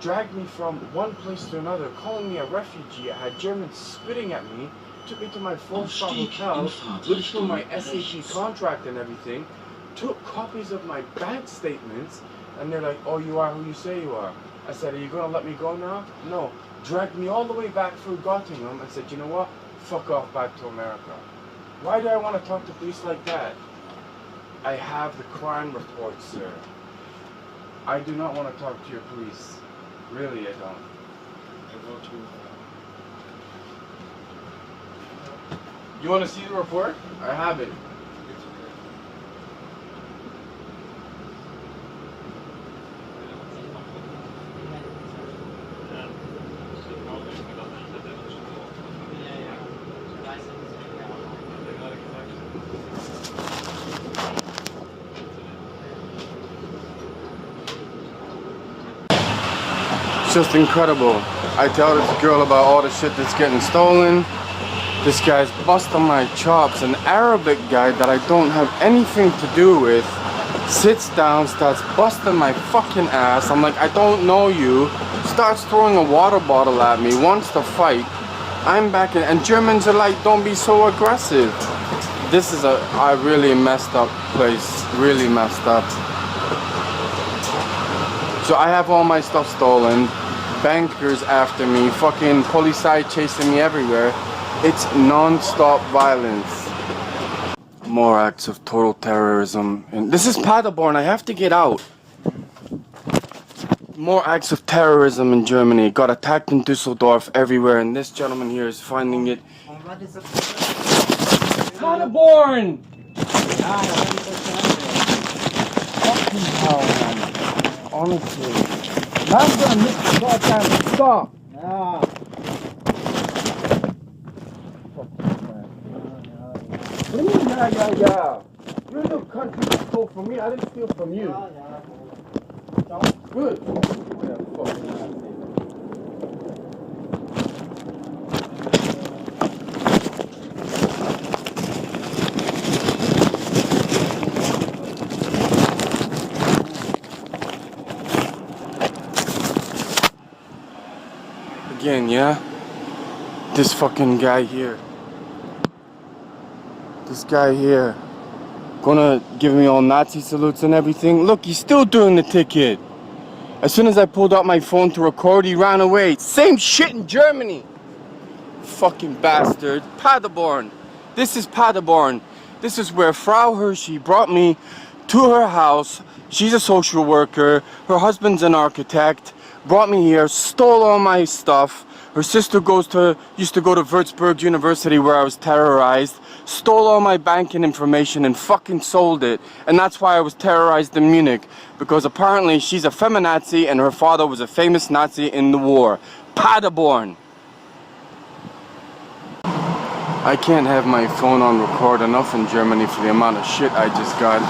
dragged me from one place to another, calling me a refugee. I had Germans spitting at me, took me to my 4-star hotel, looked through my SAP contract and everything, took copies of my bank statements, and they're like, oh, you are who you say you are. I said, are you going to let me go now? No. Dragged me all the way back through Göttingen and said, you know what? Fuck off back to America. Why do I want to talk to police like that? I have the crime report, sir. I do not want to talk to your police. Really, I don't. You want to see the report? I have it. It's just incredible. I tell this girl about all the shit that's getting stolen. This guy's busting my chops. An Arabic guy that I don't have anything to do with sits down, starts busting my fucking ass. I'm like, I don't know you. Starts throwing a water bottle at me, wants to fight. I'm back in, and Germans are like, don't be so aggressive. This is a really messed up place. Really messed up. So I have all my stuff stolen, bankers after me, fucking Polizei chasing me everywhere. It's non-stop violence. More acts of total terrorism. And this is Paderborn, I have to get out. More acts of terrorism in Germany. Got attacked in Düsseldorf, everywhere, and this gentleman here is finding it. Paderborn! Fucking hell, man. Honestly. Now I'm gonna miss the goddamn stop. What do you mean, yeah? You're the country that stole from me. I didn't steal from you. Good. Again, yeah? This fucking guy here. This guy here. Gonna give me all Nazi salutes and everything. Look, he's still doing the ticket. As soon as I pulled out my phone to record, he ran away. Same shit in Germany. Fucking bastard. Paderborn. This is Paderborn. This is where Frau Hershey brought me to her house. She's a social worker. Her husband's an architect. Brought me here, stole all my stuff. Her sister used to go to Würzburg University where I was terrorized. Stole all my banking information and fucking sold it. And that's why I was terrorized in Munich. Because apparently she's a feminazi and her father was a famous Nazi in the war. Paderborn. I can't have my phone on record enough in Germany for the amount of shit I just got.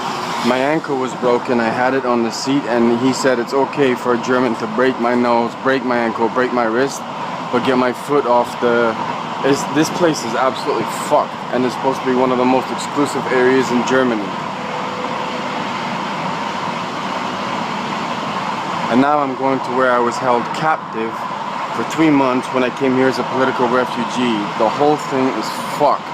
My ankle was broken, I had it on the seat, and he said it's okay for a German to break my nose, break my ankle, break my wrist, but get my foot off the... This place is absolutely fucked, and it's supposed to be one of the most exclusive areas in Germany. And now I'm going to where I was held captive for 3 months when I came here as a political refugee. The whole thing is fucked.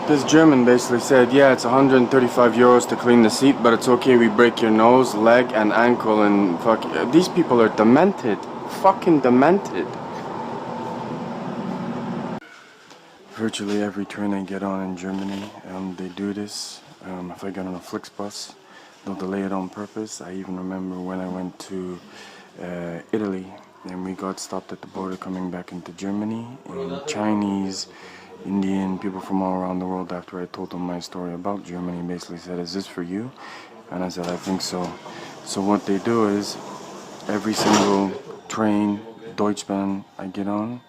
This German basically said, yeah, it's 135 euros to clean the seat, but it's okay, we break your nose, leg, and ankle, and fuck. These people are demented. Fucking demented. Virtually every train I get on in Germany, they do this. If I get on a Flixbus, they'll delay it on purpose. I even remember when I went to Italy, and we got stopped at the border coming back into Germany, and Chinese, Indian, people from all around the world, after I told them my story about Germany, basically said, is this for you? And I said, I think so. So what they do is, every single train, Deutschbahn I get on,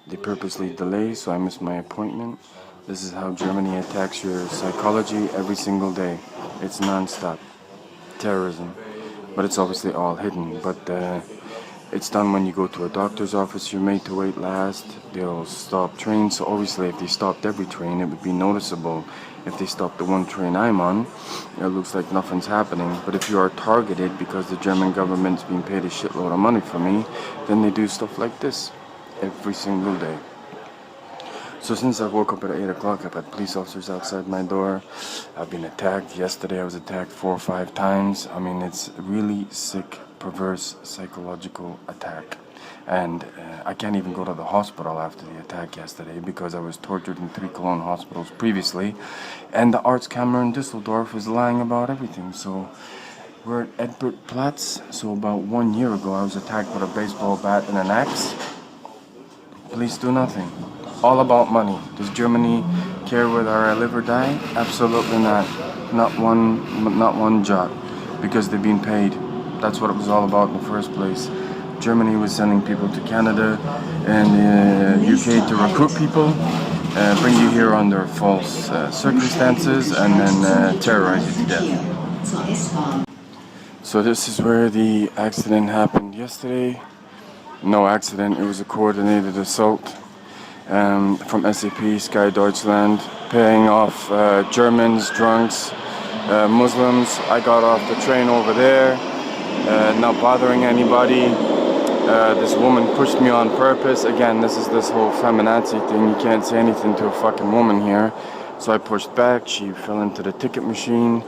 they purposely delay so I miss my appointment. This is how Germany attacks your psychology every single day. It's non-stop. Terrorism. But it's obviously all hidden. But it's done when you go to a doctor's office, you're made to wait last. They'll stop trains, so obviously if they stopped every train, it would be noticeable. If they stopped the one train I'm on, it looks like nothing's happening. But if you are targeted because the German government's being paid a shitload of money for me, then they do stuff like this every single day. So since I woke up at 8 o'clock, I've had police officers outside my door. I've been attacked. Yesterday I was attacked 4 or 5 times. I mean, it's really sick, perverse, psychological attack. And I can't even go to the hospital after the attack yesterday because I was tortured in 3 Cologne hospitals previously. And the Arztkammer in Düsseldorf is lying about everything. So we're at Edbertplatz. So about 1 year ago I was attacked with a baseball bat and an axe. Police do nothing. All about money. Does Germany care whether I live or die? Absolutely not. Not one jot. Because they're being paid. That's what it was all about in the first place. Germany was sending people to Canada and the UK to recruit people, bring you here under false circumstances, and then terrorize you to death. So this is where the accident happened yesterday. No accident, it was a coordinated assault from SAP, Sky Deutschland, paying off Germans, drunks, Muslims. I got off the train over there, not bothering anybody. This woman pushed me on purpose. Again, this is this whole feminazi thing. You can't say anything to a fucking woman here. So I pushed back. She fell into the ticket machine.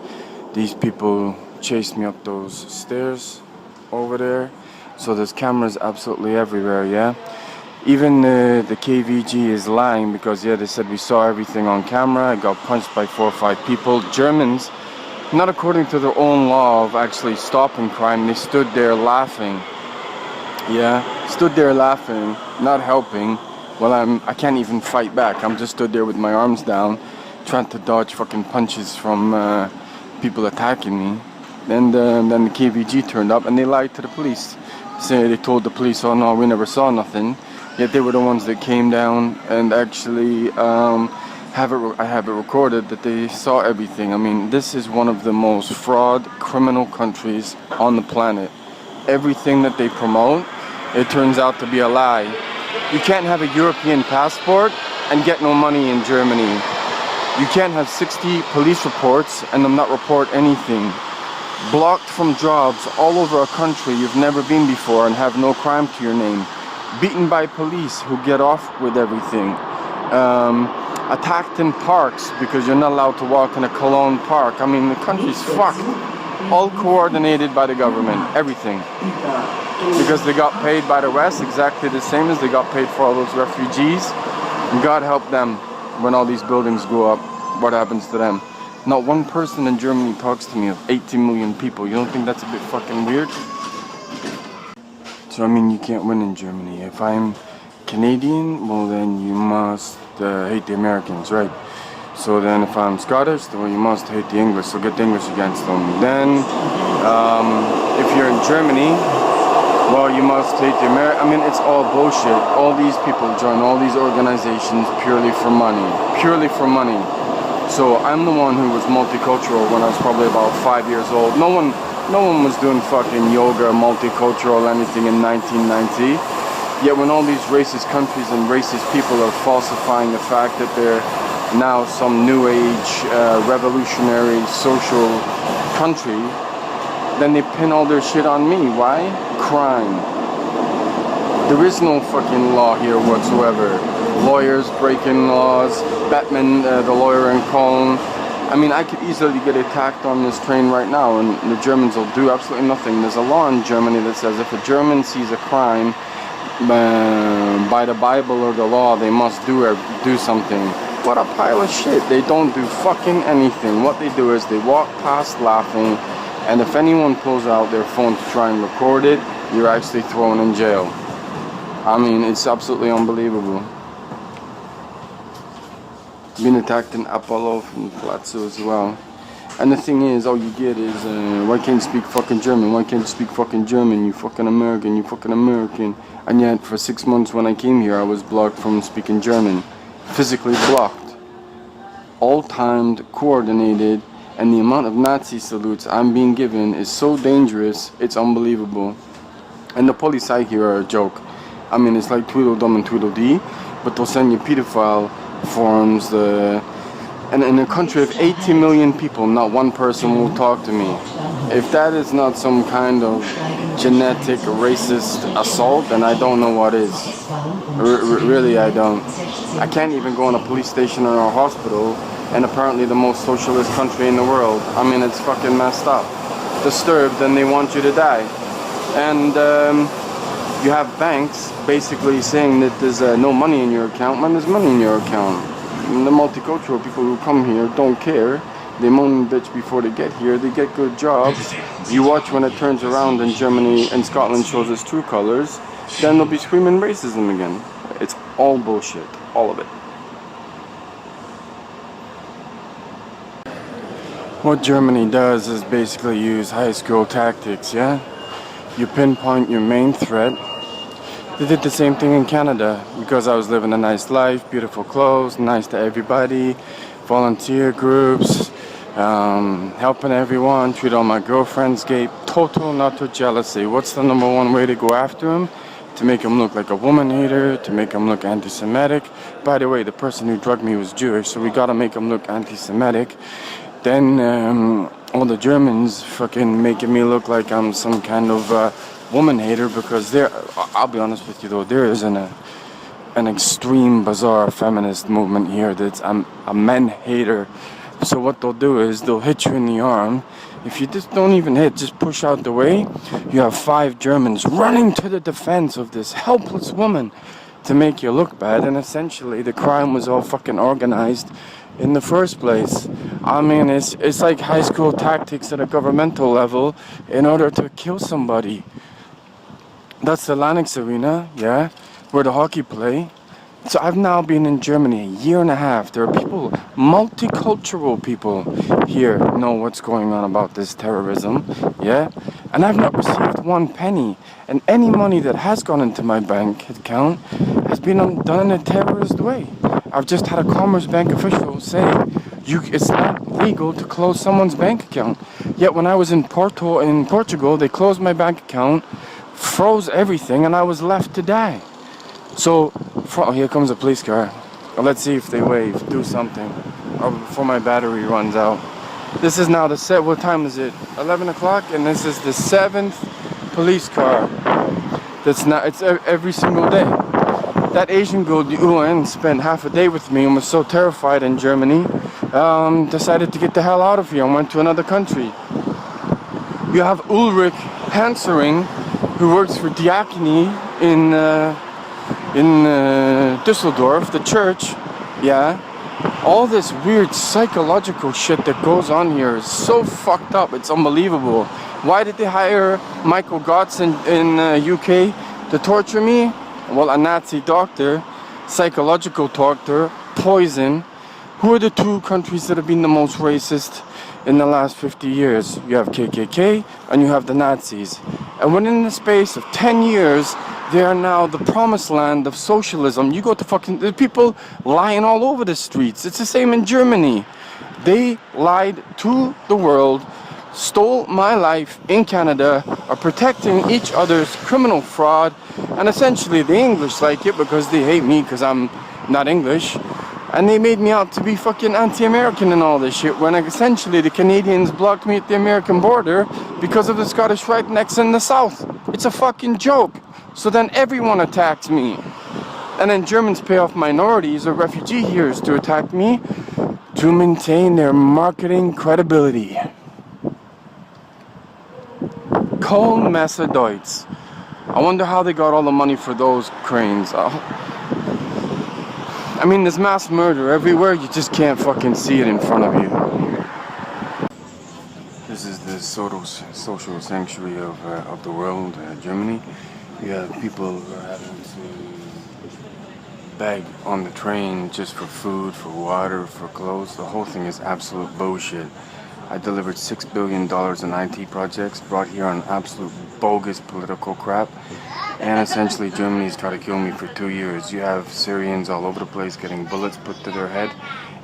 These people chased me up those stairs over there. So there's cameras absolutely everywhere, yeah? Even the KVG is lying because, yeah, they said we saw everything on camera. I got punched by 4 or 5 people. Germans, not according to their own law of actually stopping crime, they stood there laughing. Yeah, stood there laughing, not helping. Well, I can't even fight back. I'm just stood there with my arms down, trying to dodge fucking punches from people attacking me. And then the KVG turned up and they lied to the police. They told the police, oh no, we never saw nothing. Yet they were the ones that came down and actually I have it recorded that they saw everything. I mean, this is one of the most fraud criminal countries on the planet. Everything that they promote, it turns out to be a lie. You can't have a European passport and get no money in Germany. You can't have 60 police reports and them not report anything. Blocked from jobs all over a country you've never been before and have no crime to your name. Beaten by police who get off with everything. Attacked in parks because you're not allowed to walk in a Cologne park. I mean, the country's fucked. All coordinated by the government, everything. Because they got paid by the West exactly the same as they got paid for all those refugees. And God help them when all these buildings go up. What happens to them? Not one person in Germany talks to me of 18 million people. You don't think that's a bit fucking weird? So I mean, you can't win in Germany. If I'm Canadian, well then you must hate the Americans, right? So then if I'm Scottish, well you must hate the English, so get the English against them. Then if you're in Germany, well you must hate the Americans. I mean, it's all bullshit. All these people join all these organizations purely for money. Purely for money. So I'm the one who was multicultural when I was probably about 5 years old. No one was doing fucking yoga, multicultural, anything in 1990. Yet when all these racist countries and racist people are falsifying the fact that they're now some new age, revolutionary, social country, then they pin all their shit on me. Why? Crime. There is no fucking law here whatsoever. Lawyers breaking laws, Batman, the lawyer in Cologne. I mean, I could easily get attacked on this train right now and the Germans will do absolutely nothing. There's a law in Germany that says if a German sees a crime, by the Bible or the law, they must do something. What a pile of shit. They don't do fucking anything. What they do is they walk past laughing, and if anyone pulls out their phone to try and record it, you're actually thrown in jail. I mean, it's absolutely unbelievable. Been attacked in Apollo and Palazzo as well. And the thing is, all you get is, why can't you speak fucking German? Why can't you speak fucking German? You fucking American, you fucking American. And yet, for 6 months when I came here, I was blocked from speaking German. Physically blocked. All timed, coordinated, and the amount of Nazi salutes I'm being given is so dangerous, it's unbelievable. And the Polizei here are a joke. I mean, it's like Tweedledum and Tweedledee, but they'll send you pedophile forms, and in a country of 80 million people, not one person will talk to me. If that is not some kind of genetic racist assault, then I don't know what is. Really, I don't. I can't even go in a police station or a hospital, and apparently the most socialist country in the world. I mean, it's fucking messed up. Disturbed, and they want you to die. And you have banks basically saying that there's no money in your account when there's money in your account. And the multicultural people who come here don't care. They moan and bitch before they get here. They get good jobs. You watch when it turns around and Germany and Scotland shows its true colors, then they'll be screaming racism again. It's all bullshit. All of it. What Germany does is basically use high school tactics, yeah? You pinpoint your main threat. They did the same thing in Canada because I was living a nice life, beautiful clothes, nice to everybody, volunteer groups, helping everyone, treat all my girlfriends gay, total and utter jealousy. What's the number one way to go after him? To make him look like a woman hater, to make him look anti-Semitic. By the way, the person who drugged me was Jewish, so we gotta make him look anti-Semitic. Then all the Germans fucking making me look like I'm some kind of woman hater because I'll be honest with you though, there is an extreme bizarre feminist movement here that's a men hater. So what they'll do is they'll hit you in the arm. If you just don't even hit, just push out the way, you have 5 Germans running to the defense of this helpless woman to make you look bad, and essentially the crime was all fucking organized in the first place. I mean, it's like high school tactics at a governmental level in order to kill somebody. That's the Lanix Arena, yeah, where the hockey play. So I've now been in Germany a year and a half. There are people, multicultural people here know what's going on about this terrorism, yeah? And I've not received 1 penny. And any money that has gone into my bank account has been done in a terrorist way. I've just had a Commerce Bank official say it's not legal to close someone's bank account. Yet when I was in Portugal, they closed my bank account, froze everything, and I was left to die. So, here comes a police car. Let's see if they wave, do something, before my battery runs out. This is now what time is it? 11 o'clock, and this is the 7th police car. It's every single day. That Asian girl, Yuan, spent half a day with me and was so terrified in Germany, decided to get the hell out of here and went to another country. You have Ulrich Hansering, who works for Diakony in Düsseldorf, the church. Yeah. All this weird psychological shit that goes on here is so fucked up, it's unbelievable. Why did they hire Michael Gotts in UK to torture me? Well, a Nazi doctor, psychological doctor, poison. Who are the two countries that have been the most racist in the last 50 years? You have KKK and you have the Nazis. And within the space of 10 years, they are now the promised land of socialism. You go to there's people lying all over the streets. It's the same in Germany. They lied to the world, stole my life in Canada, are protecting each other's criminal fraud, and essentially the English like it because they hate me because I'm not English. And they made me out to be fucking anti-American and all this shit, when essentially the Canadians blocked me at the American border because of the Scottish rednecks in the south. It's a fucking joke. So then everyone attacks me. And then Germans pay off minorities or refugee heirs to attack me to maintain their marketing credibility. Kohl Messe Deutsch. I wonder how they got all the money for those cranes. I mean, there's mass murder everywhere, you just can't fucking see it in front of you. This is the social sanctuary of the world, Germany. You have people who are having to beg on the train just for food, for water, for clothes. The whole thing is absolute bullshit. I delivered $6 billion in IT projects, brought here on absolute bogus political crap. And essentially Germany's tried to kill me for 2 years. You have Syrians all over the place getting bullets put to their head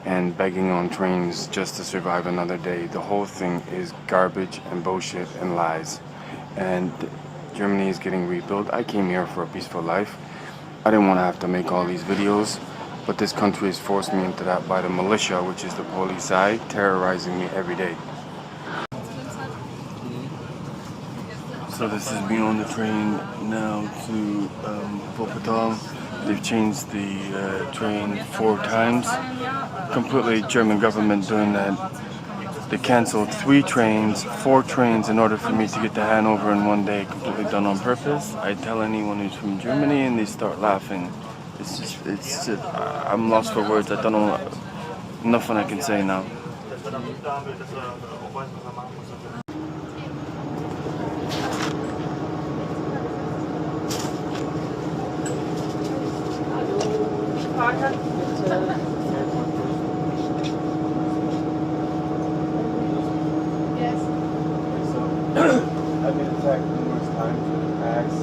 and begging on trains just to survive another day. The whole thing is garbage and bullshit and lies. And Germany is getting rebuilt. I came here for a peaceful life. I didn't want to have to make all these videos, but this country has forced me into that by the militia, which is the Polizei, terrorizing me every day. So this is me on the train now to Wuppertal. They've changed the train 4 times. Completely German government doing that. They canceled 3 trains, 4 trains in order for me to get to Hanover in one day, completely done on purpose. I tell anyone who's from Germany and they start laughing. It's just, I'm lost for words. I don't know, nothing I can say now. Yes. I've been attacked numerous times with axe,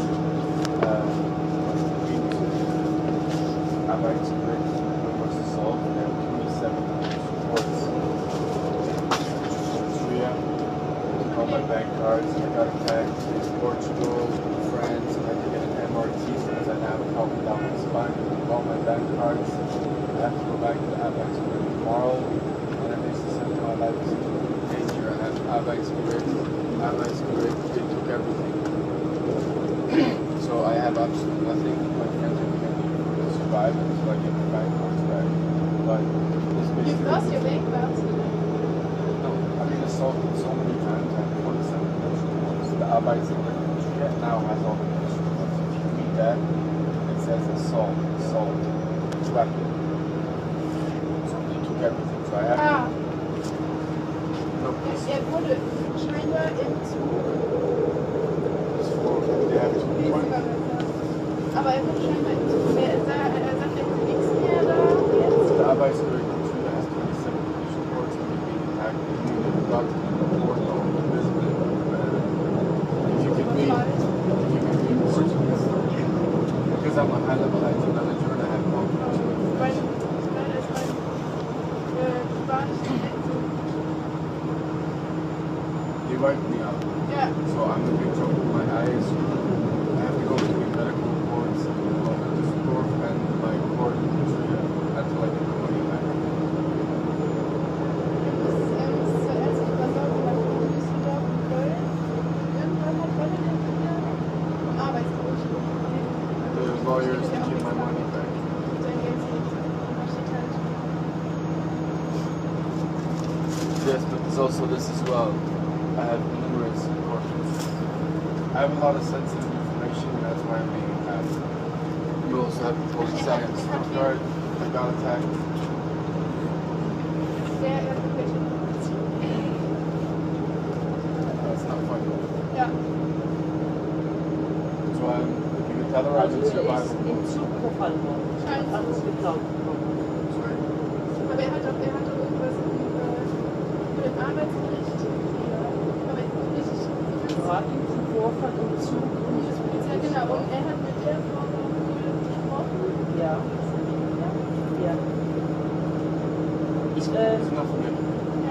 Arbeitsgericht, numerous assault, and there were 27 reports. Austria, all my bank cards, I got attacked in Portugal, France, I had to get an MRT because I have a problem down my spine. All my bank cards, I have to go back to the Arbeitsgericht tomorrow, and I basically said to my life is in danger. I have Arbeitsgericht, they took everything. So I have absolutely nothing. My friends are going to survive until I get my bank cards back. But this basically... You've lost your bank cards? No, I've been assaulted so many times. I have 27 police reports. The Arbeitsgericht, which you get now, has all the police reports. If you read that, it says assault, weapon. So they took everything. So I have to... No, wurde scheinbar im Zug. Aber wurde scheinbar im Zug. Er sagt nichts mehr da jetzt. The Arbeitsgericht has 27 police reports and they've been attacked. They've got to the court of dissident. If you could read Portuguese, because I'm a high-level IT manager and I have confidence. wiped me out. Yeah. So I'm in big trouble with my eyes. I have to go to the medical reports and go to the store and my court until I get the money back. The lawyers to get my money back. Yes, but there's also this as well. I have numerous court cases. I have a lot of sensitive information, and that's why I'm being attacked. You also have the Polizei in Stuttgart that got attacked. That's not funny. Yeah. So I'm digitalisieren survival. Im Zug verfallen worden. Alles geklaut bekommen. Aber er hat doch irgendwas mit dem Arbeitsgericht. Aber ich bin nicht. Gerade im Vorfall im Zug. Ja, genau. Und er hat mit der Frau gesprochen. Ja. Ja.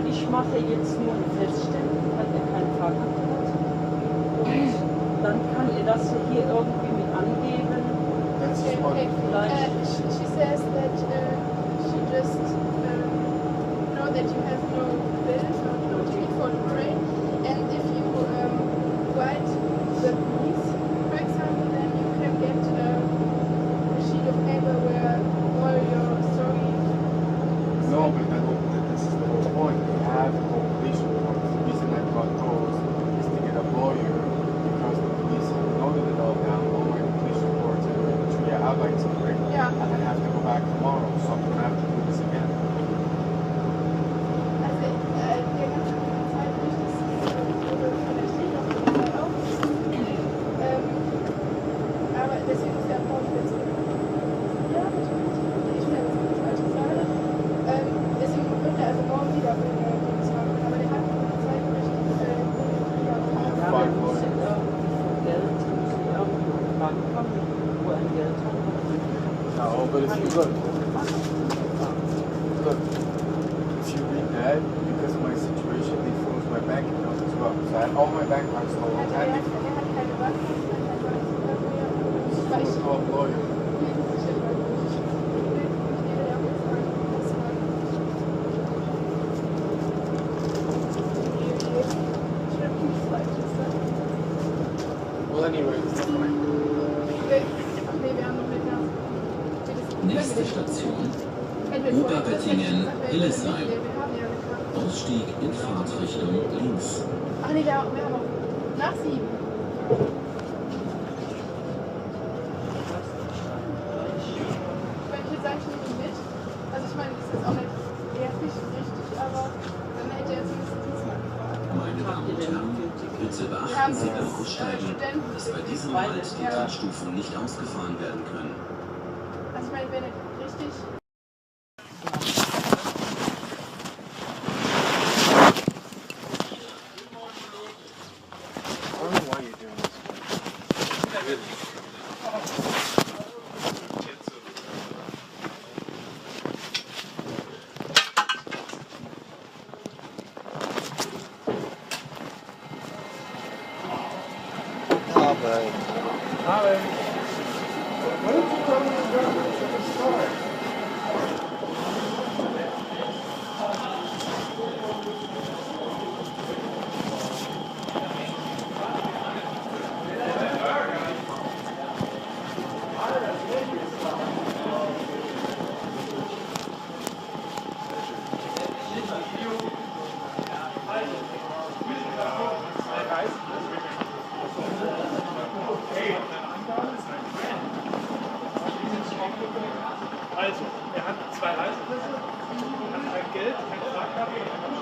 Ich mache jetzt nur eine Feststellung, weil er keinen Fahrkarte hat. Und dann kann ihr das hier irgendwie mit angeben. Okay. She says that she just know that you have no bill, no ticket for the train, and if you write the police, for example, then you can get a sheet of paper where all your story. No, but this is the whole point. They have the whole police report. The reason I got those is to get a lawyer because the police have noted it all down, all my police reports and the Arbeitsgericht. Yeah. And I have to go back tomorrow, so I'm gonna have to do this again. Aber deswegen ist der Punkt jetzt. Ja, natürlich. Ich will jetzt nicht falsch sagen. Deswegen wird er also morgen wieder für den Bundesrat. Aber der hat die Zeit richtig. Ja, wir müssen Geld, müssen irgendwie rankommen, wo ein Geld hat. No, but if you look, if you read that, because of my situation, they froze my bank account as well. So I had all my bank cards stolen. And they called lawyer. Well, anyway, it's not fine. Nächste Station, Oberbettingen, Hillesheim. Ausstieg in Fahrtrichtung links. Ach nee, wir haben noch nach 7. Ich meine, ich würde sagen, ich nehme ihn mit. Also ich meine, das ist auch nicht ehrlich richtig, aber dann hätte er zumindest diesmal gefragt. Meine Damen und Herren, bitte beachten Sie beim Aussteigen, dass bei diesem Halt die Trittstufen nicht ausgefahren werden können. Also ich meine, wenn er richtig... I don't know why you're doing this. Harvey. Why don't you come and grab me to the store? Also, er hat 2 Reisepässe, hat kein Geld, keine Fahrkarte und eine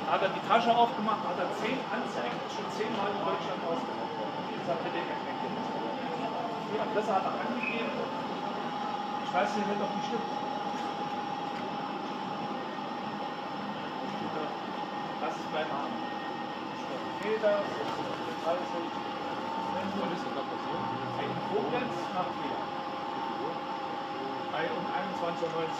hat er die Tasche aufgemacht, hat er 10 Anzeigen, schon 10 Mal in Deutschland ausgemacht. Jetzt hat er kein Geld. Die Adresse hat er angegeben. Ich weiß nicht, ob die stimmt. Lass es bleiben haben. Peter, 30. Was ist da passiert? In Koblenz nach Trier. Um 21:19 Uhr.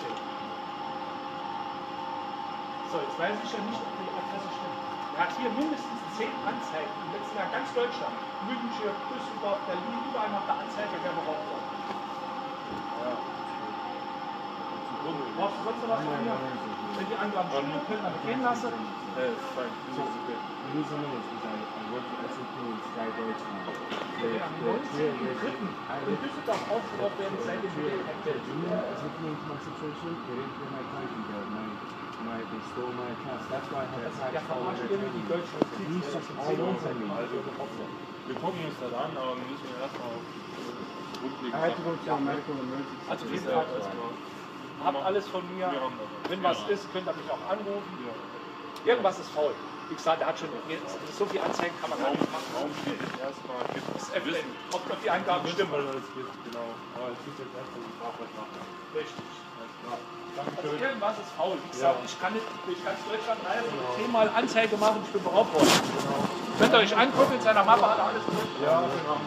So, jetzt weiß ich ja nicht, ob die Adresse stimmt. Er hat hier mindestens 10 Anzeigen im letzten Jahr, ganz Deutschland. München, Düsseldorf, Berlin, überall nach der Anzeige, wer beraubt worden. Brauchst du sonst noch was von mir? Wenn die Angaben stimmen, können wir gehen lassen. In Düsseldorf aufgebaut werden seit dem Beginn they stole my accounts. That's why I have der verarscht irgendwie die deutsche Justiz. Wir gucken uns das an, aber wir müssen erstmal Also jedenfalls, habt alles von mir. Wenn was ist, könnt ihr mich auch anrufen. Irgendwas ist faul. Wie gesagt, der hat schon so viel Anzeigen kann man gar nicht machen. Warum steht erstmal Das FN, ob die Eingaben stimmen. Genau, aber es gibt jetzt erstmal die Strafrecht machen. Richtig. Also irgendwas ist faul. Wie gesagt, ich kann nicht durch ganz Deutschland reisen und 10-mal Anzeige machen, ich bin beraubt worden. Könnt ihr euch angucken, in seiner Mappe hat er alles drin. Ja, genau.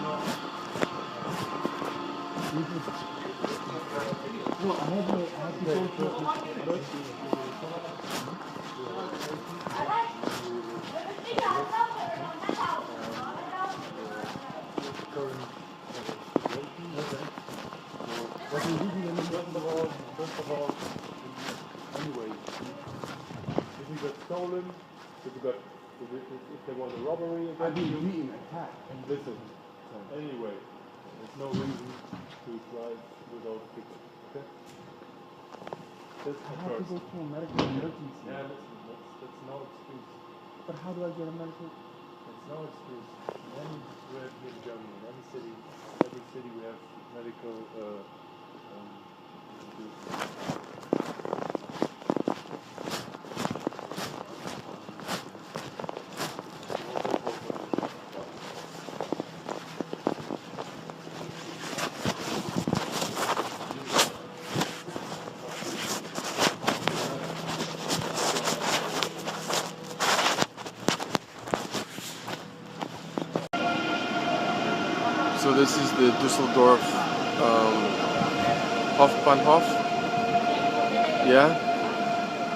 Anyway, if you got stolen, if there was a robbery again, I've been beaten, attacked. listen. Anyway, there's no reason to drive without ticket. Okay? That's I have to go to a medical emergency. Yeah, listen, that's no excuse. But how do I get a medical? That's no excuse. Anywhere here in Germany, in any city, every city we have medical So this is the Düsseldorf Hauptbahnhof. Yeah,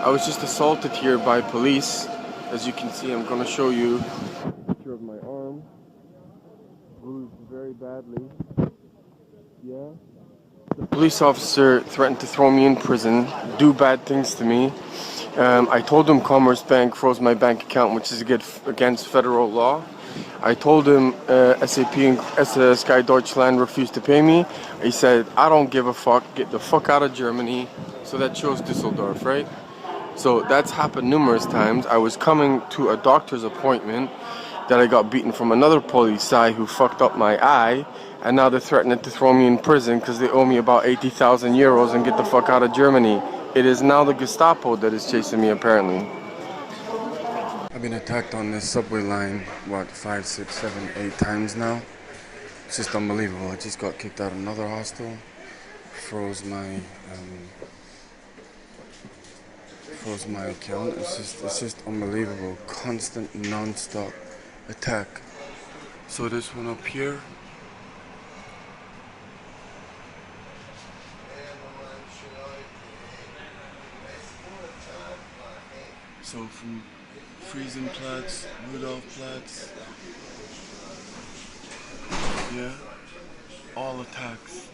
I was just assaulted here by police. As you can see, I'm going to show you a picture of my arm, bruised very badly. Yeah. The police officer threatened to throw me in prison, do bad things to me. I told him Commerce Bank froze my bank account, which is against federal law. I told him SAP and Sky Deutschland refused to pay me. He said, I don't give a fuck, get the fuck out of Germany. So that shows Düsseldorf, right? So that's happened numerous times. I was coming to a doctor's appointment that I got beaten from another Polizei who fucked up my eye, and now they're threatening to throw me in prison because they owe me about 80,000 euros and get the fuck out of Germany. It is now the Gestapo that is chasing me, apparently. I've been attacked on this subway line, what, 5, 6, 7, 8 times now. It's just unbelievable. I just got kicked out of another hostel, froze my account. It's just unbelievable. Constant, non-stop attack. So this one up here. So from Friesenplatz, Rudolfplatz, yeah, all attacks.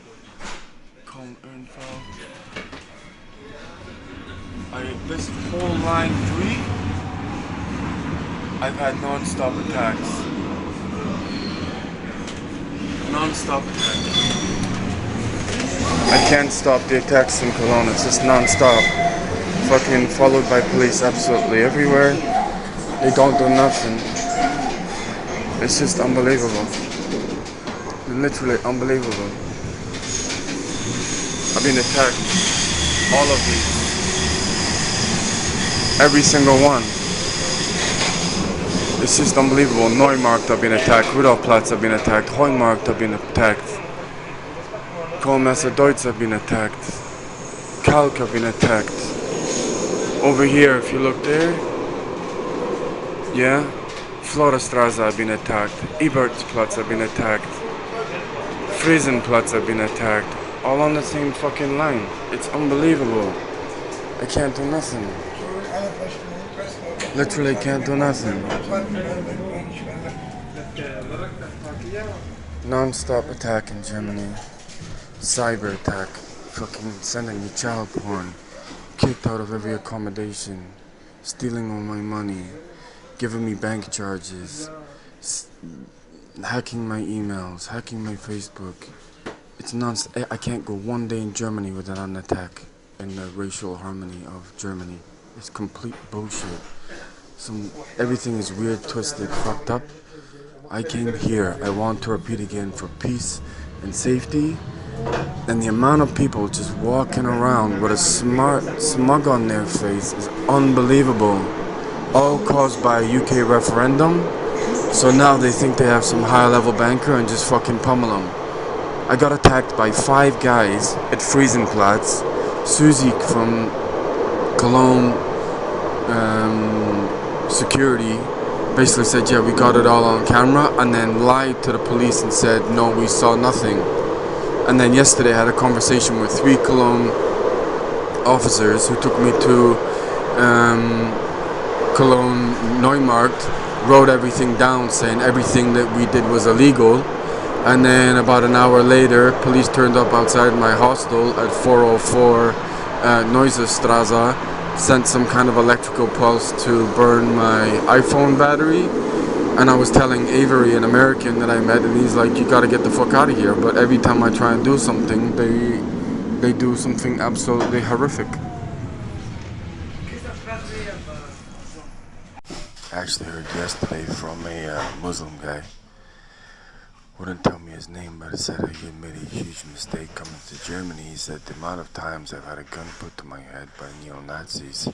This whole line 3, I've had non-stop attacks. Non-stop attacks. I can't stop the attacks in Cologne, it's just non-stop. Fucking followed by police absolutely everywhere. They don't do nothing. It's just unbelievable. Literally unbelievable. I've been attacked. All of these. Every single one. It's just unbelievable. Neumarkt I've been attacked. Rudolfplatz I've been attacked. Heumarkt I've been attacked. Kohlmesser Deutz I've been attacked. Kalk I've been attacked. Over here, if you look there, yeah, Florastraße I've been attacked. Ebertsplatz I've been attacked. Friesenplatz I've been attacked. All on the same fucking line. It's unbelievable. I can't do nothing. Literally can't do nothing. Non-stop attack in Germany. Cyber attack. Fucking sending me child porn. Kicked out of every accommodation. Stealing all my money. Giving me bank charges. Hacking my emails. Hacking my Facebook. It's non-stop. I can't go one day in Germany without an attack in the racial harmony of Germany. It's complete bullshit. Everything is weird, twisted, fucked up. I came here, I want to repeat again, for peace and safety. And the amount of people just walking around with a smug on their face is unbelievable. All caused by a UK referendum. So now they think they have some high-level banker and just fucking pummel them. I got attacked by 5 guys at Friesenplatz. Susie from Cologne security basically said, yeah, we got it all on camera, and then lied to the police and said, no, we saw nothing. And then yesterday I had a conversation with 3 Cologne officers who took me to Cologne Neumarkt, wrote everything down saying everything that we did was illegal. And then about an hour later, police turned up outside my hostel at 404 Neusestraße, sent some kind of electrical pulse to burn my iPhone battery. And I was telling Avery, an American that I met, and he's like, you gotta get the fuck out of here. But every time I try and do something, they do something absolutely horrific. I actually heard yesterday from a Muslim guy. Wouldn't tell me his name, but he said he made a huge mistake coming to Germany. He said the amount of times I've had a gun put to my head by neo-Nazis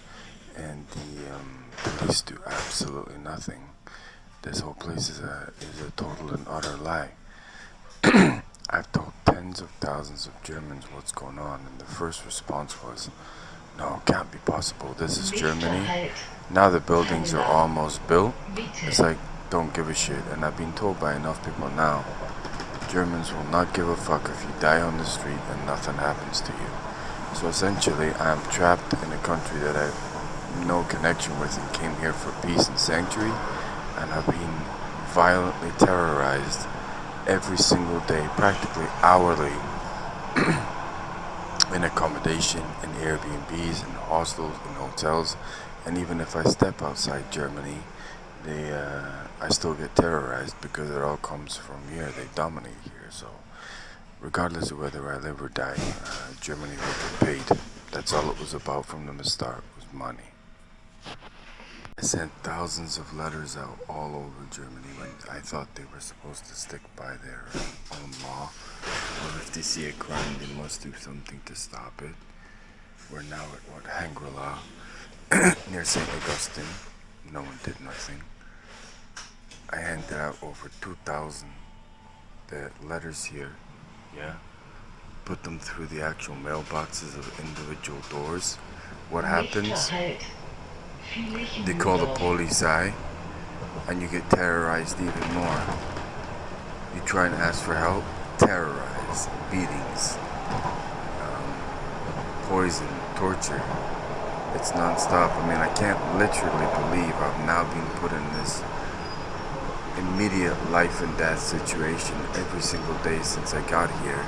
and the police do absolutely nothing. This whole place is a total and utter lie. I've told tens of thousands of Germans what's going on, and the first response was, no, it can't be possible. This is Germany. Now the buildings are almost built. It's like, don't give a shit. And I've been told by enough people now, Germans will not give a fuck if you die on the street and nothing happens to you. So essentially, I am trapped in a country that I have no connection with and came here for peace and sanctuary, and have been violently terrorized every single day, practically hourly, in accommodation, in Airbnbs, in hostels, in hotels. And even if I step outside Germany, I still get terrorized because it all comes from here. They dominate here. So regardless of whether I live or die, Germany will get paid. That's all it was about from the start, was money. I sent thousands of letters out all over Germany when I thought they were supposed to stick by their own law. Or if they see a crime, they must do something to stop it. We're now at Hangri-La, near St. Augustine. No one did nothing. I handed out over 2,000 letters here, yeah? Put them through the actual mailboxes of individual doors. What happens? They call the Polizei, and you get terrorized even more. You try and ask for help, terrorized, beatings, poison, torture. It's non-stop. I mean, I can't literally believe I've now been put in this immediate life and death situation every single day since I got here.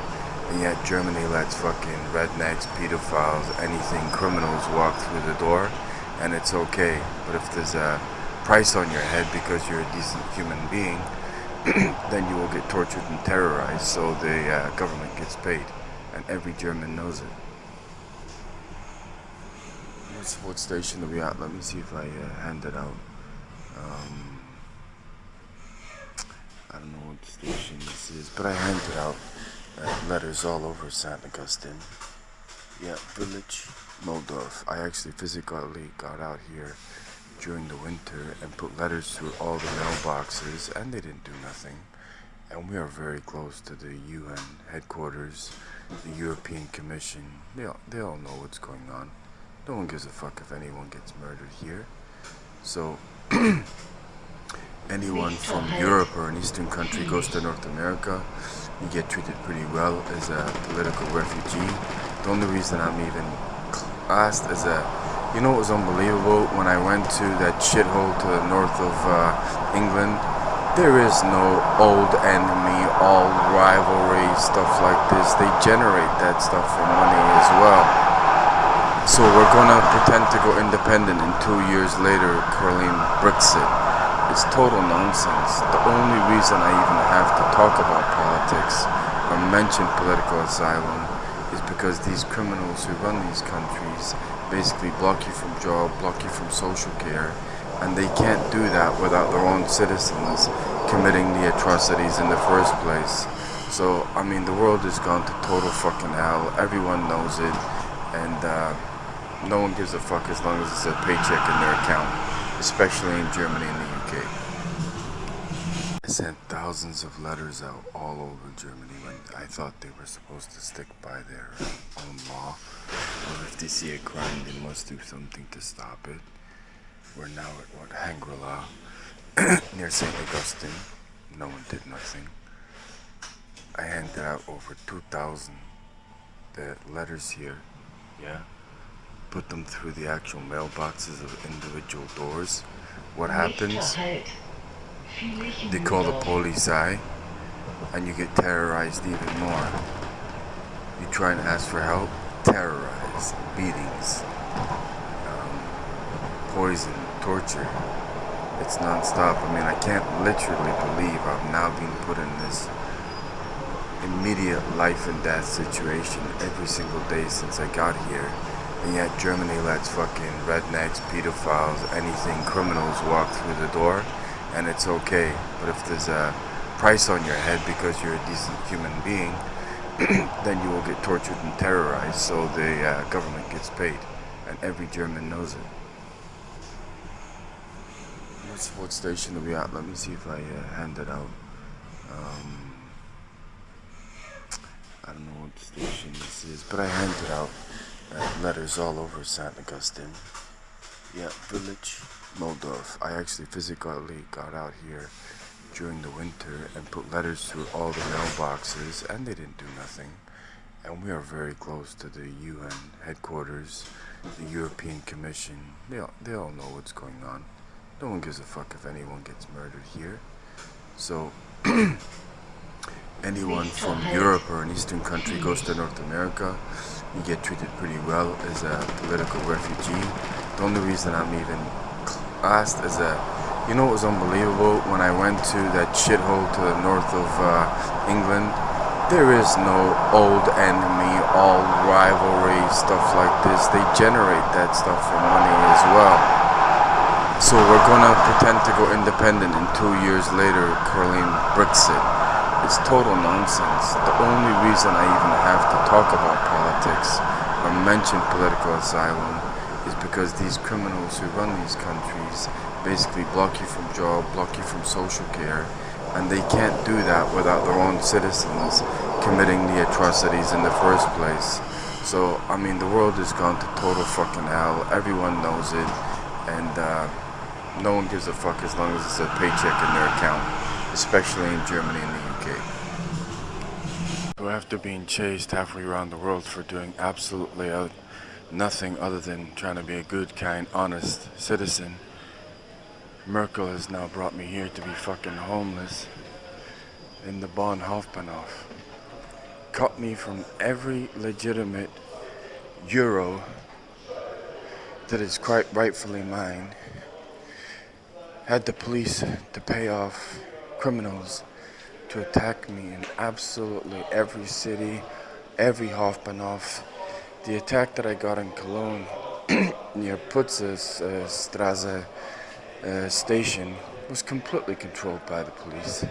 And yet Germany lets fucking rednecks, pedophiles, anything, criminals walk through the door, and it's okay. But if there's a price on your head because you're a decent human being, then you will get tortured and terrorized, so the government gets paid. And every German knows it. What station are we at? Let me see if I hand it out. I don't know what station this is, but I handed out letters all over St. Augustine. Yeah, village, Moldorf. I actually physically got out here during the winter and put letters through all the mailboxes, and they didn't do nothing. And we are very close to the UN headquarters, the European Commission. They all know what's going on. No one gives a fuck if anyone gets murdered here. So anyone from Europe or an Eastern country goes to North America, you get treated pretty well as a political refugee. The only reason I'm even classed as a You know what was unbelievable? When I went to that shithole to the north of England, there is no old enemy, all rivalry, stuff like this. They generate that stuff for money as well. So we're gonna pretend to go independent and 2 years later, Caroline bricks it. It's total nonsense. The only reason I even have to talk about politics or mention political asylum is because these criminals who run these countries basically block you from job, block you from social care, and they can't do that without their own citizens committing the atrocities in the first place. So, I mean, the world has gone to total fucking hell. Everyone knows it, and no one gives a fuck as long as it's a paycheck in their account, especially in Germany and the UK. I sent thousands of letters out all over Germany when I thought they were supposed to stick by their own law. Or if they see a crime, they must do something to stop it. We're now at Hangri-La, near St. Augustine. No one did nothing. I handed out over 2,000 the letters here, yeah. Put them through the actual mailboxes of individual doors. What happens? They call the Polizei, and you get terrorized even more. You try and ask for help, terrorized, beatings, poison, torture. It's non-stop. I mean, I can't literally believe I'm now being put in this immediate life and death situation every single day since I got here. And yet Germany lets fucking rednecks, pedophiles, anything, criminals walk through the door, and it's okay. But if there's a price on your head because you're a decent human being, then you will get tortured and terrorized, so the government gets paid. And every German knows it. What station are we at? Let me see if I hand it out. I don't know what station this is, but I handed out letters all over St. Augustine. Yeah, village, Moldov. I actually physically got out here during the winter and put letters through all the mailboxes, and they didn't do nothing. And we are very close to the UN headquarters, the European Commission. They all know what's going on. No one gives a fuck if anyone gets murdered here. So, anyone from Europe or an Eastern country goes to North America, you get treated pretty well as a political refugee. The only reason I'm even classed as a... You know what was unbelievable? When I went to that shithole to the north of England, there is no old enemy, all rivalry, stuff like this. They generate that stuff for money as well. So we're gonna pretend to go independent and 2 years later, Caroline bricks it. It's total nonsense. The only reason I even have to talk about politics or mention political asylum is because these criminals who run these countries basically block you from job, block you from social care, and they can't do that without their own citizens committing the atrocities in the first place. So, I mean, the world has gone to total fucking hell. Everyone knows it, and no one gives a fuck as long as it's a paycheck in their account, especially in Germany and the UK. So after being chased halfway around the world for doing absolutely nothing other than trying to be a good, kind, honest citizen, Merkel has now brought me here to be fucking homeless in the Bonn Hofbahnhof. Cut me from every legitimate euro that is quite rightfully mine. Had the police to pay off criminals to attack me in absolutely every city, every Hofbahnhof. The attack that I got in Cologne near Putzerstraße station was completely controlled by the police.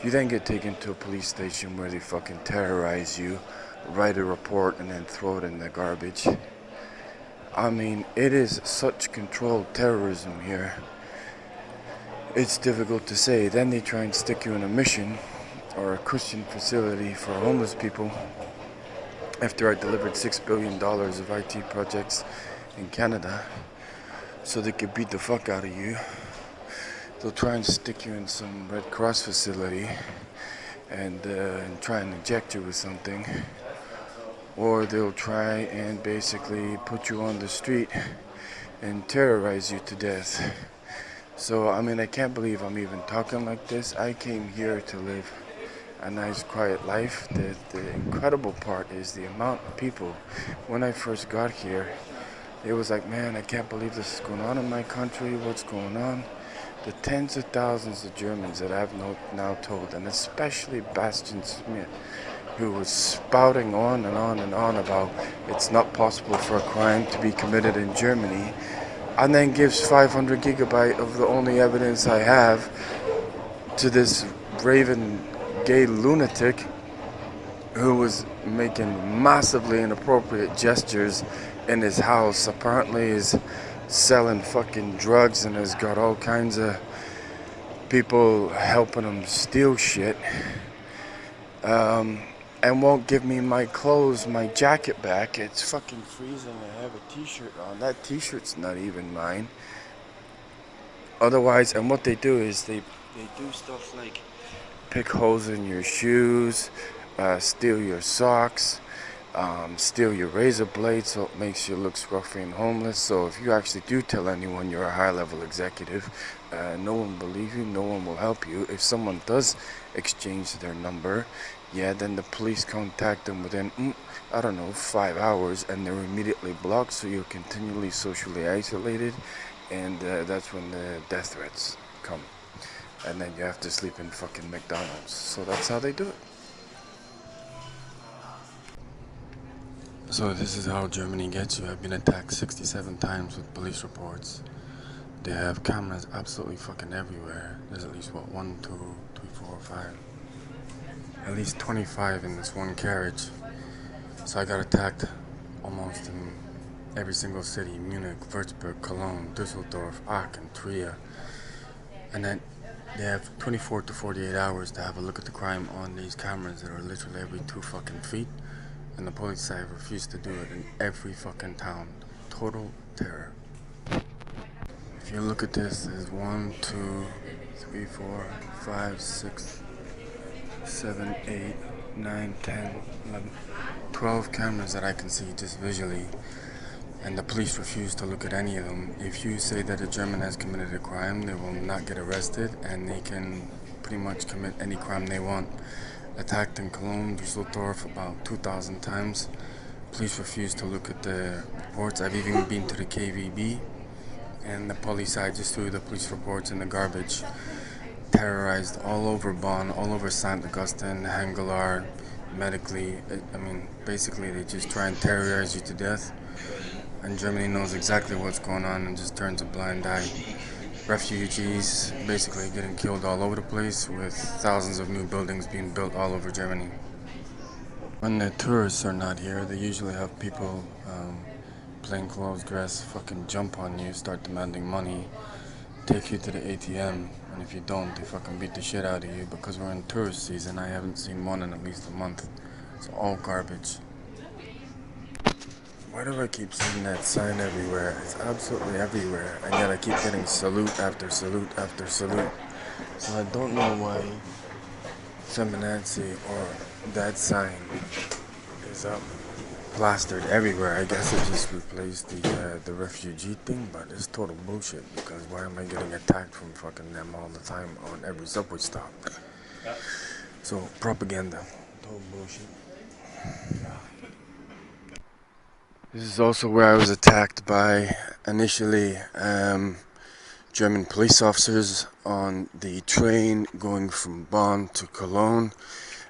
You then get taken to a police station where they fucking terrorize you, write a report, and then throw it in the garbage. I mean, it is such controlled terrorism here. It's difficult to say. Then they try and stick you in a mission or a Christian facility for homeless people. After I delivered $6 billion of IT projects in Canada, so they could beat the fuck out of you, they'll try and stick you in some Red Cross facility and try and inject you with something. Or they'll try and basically put you on the street and terrorize you to death. So, I mean, I can't believe I'm even talking like this. I came here to live a nice, quiet life. The incredible part is the amount of people. When I first got here, it was like, man, I can't believe this is going on in my country. What's going on? The tens of thousands of Germans that I've now told, and especially Bastian Smith, who was spouting on and on and on about it's not possible for a crime to be committed in Germany, and then gives 500 gigabyte of the only evidence I have to this raving gay lunatic who was making massively inappropriate gestures in his house. Apparently is selling fucking drugs and has got all kinds of people helping him steal shit. And won't give me my clothes, my jacket back. It's fucking freezing. I have a t-shirt on. That t-shirt's not even mine. Otherwise, and what they do is they do stuff like pick holes in your shoes, steal your socks, steal your razor blade so it makes you look scruffy and homeless. So if you actually do tell anyone you're a high-level executive, no one will believe you, no one will help you. If someone does exchange their number, yeah, then the police contact them within, I don't know, 5 hours, and they're immediately blocked, so you're continually socially isolated, and that's when the death threats come. And then you have to sleep in fucking McDonald's. So that's how they do it. So this is how Germany gets you. I've been attacked 67 times with police reports. They have cameras absolutely fucking everywhere. There's at least, 1, 2, 3, 4, 5. At least 25 in this one carriage. So I got attacked almost in every single city. Munich, Würzburg, Cologne, Düsseldorf, Aachen, Trier. And then they have 24 to 48 hours to have a look at the crime on these cameras that are literally every 2 fucking feet. And the Polizei refused to do it in every fucking town. Total terror. If you look at this, there's 1, 2, 3, 4, 5, 6, 7, 8, 9, 10, 11, 12 cameras that I can see just visually. And the police refuse to look at any of them. If you say that a German has committed a crime, they will not get arrested, and they can pretty much commit any crime they want. Attacked in Cologne, Düsseldorf about 2,000 times. Police refuse to look at the reports. I've even been to the KVB, and the Polizei just threw the police reports in the garbage. Terrorized all over Bonn, all over St. Augustine, Hangelar, medically. I mean, basically they just try and terrorize you to death. And Germany knows exactly what's going on and just turns a blind eye. Refugees basically getting killed all over the place, with thousands of new buildings being built all over Germany. When the tourists are not here, they usually have people plainclothes dress fucking jump on you, start demanding money, take you to the ATM, and if you don't, they fucking beat the shit out of you. Because we're in tourist season, I haven't seen one in at least a month. It's all garbage. Why do I keep seeing that sign everywhere? It's absolutely everywhere, and yet I keep getting salute after salute after salute. So I don't know why feminazi or that sign is up plastered everywhere. I guess it just replaced the refugee thing, but it's total bullshit, because why am I getting attacked from fucking them all the time on every subway stop? So propaganda, total bullshit. This is also where I was attacked by, initially, German police officers on the train going from Bonn to Cologne.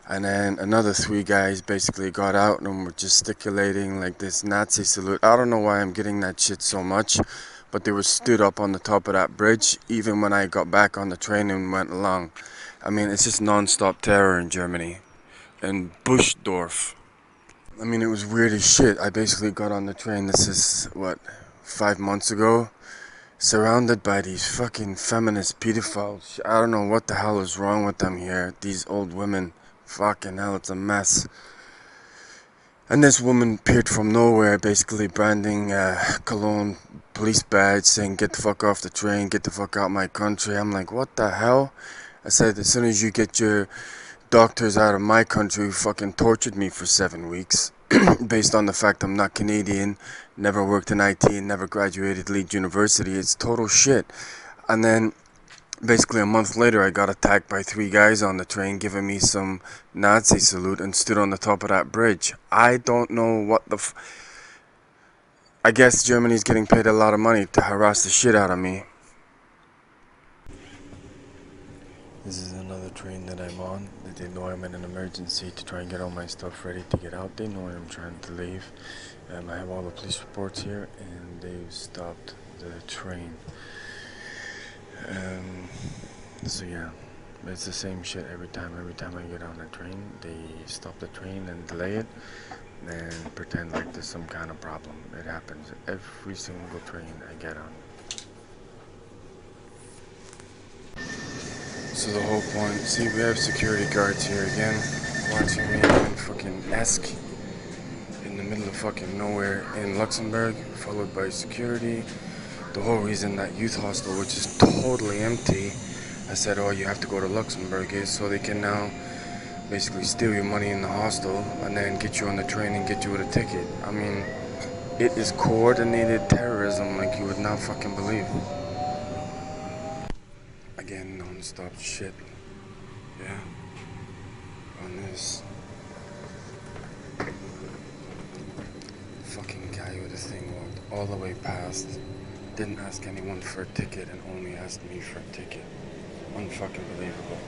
And then another 3 guys basically got out and were gesticulating like this Nazi salute. I don't know why I'm getting that shit so much, but they were stood up on the top of that bridge, even when I got back on the train and went along. I mean, it's just non-stop terror in Germany. In Bushdorf. I mean, it was weird as shit. I basically got on the train, this is, 5 months ago, surrounded by these fucking feminist pedophiles. I don't know what the hell is wrong with them here. These old women, fucking hell, it's a mess. And this woman appeared from nowhere, basically branding Cologne police badge, saying, get the fuck off the train, get the fuck out of my country. I'm like, what the hell? I said, as soon as you get your doctors out of my country who fucking tortured me for 7 weeks. based on the fact I'm not Canadian, never worked in IT, never graduated Leeds University. It's total shit. And then basically a month later, I got attacked by 3 guys on the train giving me some Nazi salute and stood on the top of that bridge. I don't know what the I guess Germany's getting paid a lot of money to harass the shit out of me. This is another train that I'm on. They know I'm in an emergency to try and get all my stuff ready to get out. They know I'm trying to leave. I have all the police reports here, and they've stopped the train. So yeah, it's the same shit every time. Every time I get on a train, they stop the train and delay it and pretend like there's some kind of problem. It happens every single train I get on. So the whole point, see, we have security guards here again, watching me in fucking Esk, in the middle of fucking nowhere in Luxembourg, followed by security. The whole reason that youth hostel, which is totally empty, I said, oh, you have to go to Luxembourg, is so they can now basically steal your money in the hostel and then get you on the train and get you with a ticket. I mean, it is coordinated terrorism like you would not fucking believe. Again, non-stop shit. Yeah. On this. Fucking guy with a thing walked all the way past. Didn't ask anyone for a ticket and only asked me for a ticket. Unfucking believable.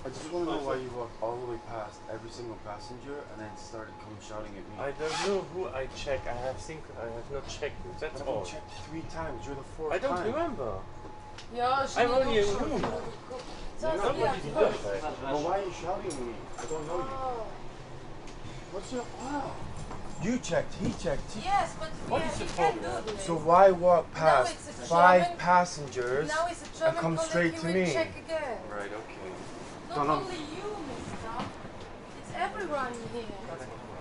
I just want to know why you walked all the way past every single passenger and then started shouting at me. I don't know who I check. I have not checked you. That's all. I checked 3 times. You're the 4th I don't time. remember. Ja, I'm only a room. Nobody's perfect. Well, why are you shouting at me? I don't know you. What's your... Wow. You checked, he checked. Yes, but what is the problem? So why walk past 5 passengers and come straight to me? Check again. Right, okay. Not only you, mister. It's everyone here.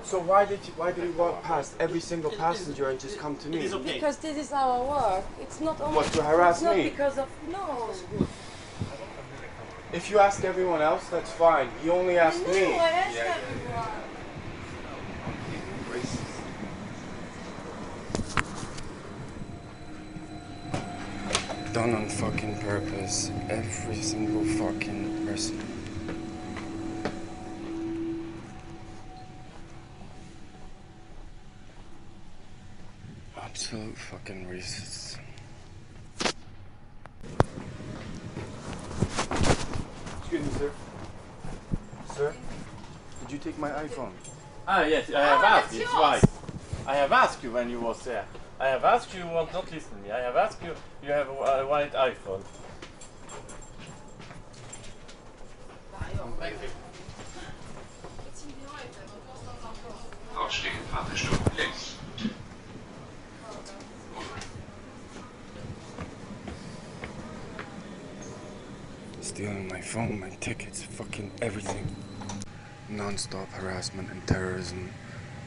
So why did you walk past every single passenger and just come to me? Because this is our work. It's not only... What, to harass me? me? Because of... No. If you ask everyone else, that's fine. You only asked me. No, I asked everyone. Done on fucking purpose. Every single fucking person. Absolute fucking racists. Excuse me, sir. Sir, did you take my iPhone? Ah, yes, I have asked. It's right. I have asked you when you was there. I have asked you, you want not listen to me. I have asked you, you have a white iPhone. Thank you. Ausstieg, Fahrtrichtung links. Stealing my phone, my tickets, fucking everything. Non-stop harassment and terrorism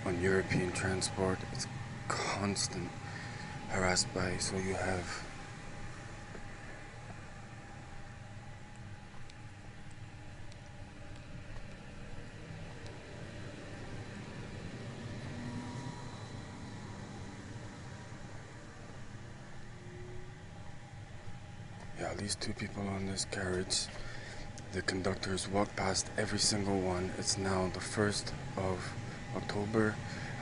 on European transport. It's constant. Harassed by, so you have at least 2 people on this carriage. The conductors walked past every single one. It's now the 1st of October.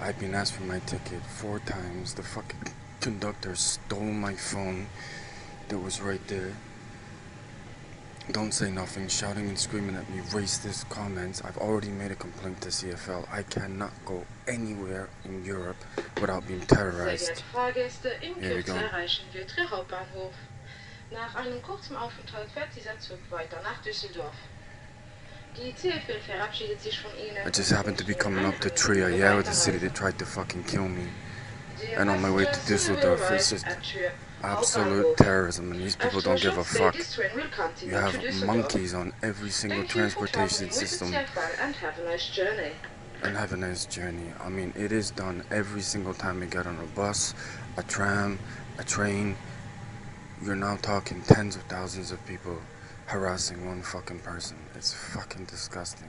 I've been asked for my ticket 4 times. The fucking conductor stole my phone that was right there. Don't say nothing, shouting and screaming at me racist comments. I've already made a complaint to CFL. I cannot go anywhere in Europe without being terrorized. Here we go. Nach einem kurzen Aufenthalt fährt dieser Zug weiter nach Düsseldorf. I just happened to be coming up the tree. Yeah, with the city that tried to fucking kill me. And on my way to Düsseldorf, it's just absolute terrorism, and these people don't give a fuck. You have monkeys on every single transportation system. And have a nice journey. And have a nice journey. I mean, it is done every single time you get on a bus, a tram, a train. You're now talking tens of thousands of people harassing one fucking person. It's fucking disgusting.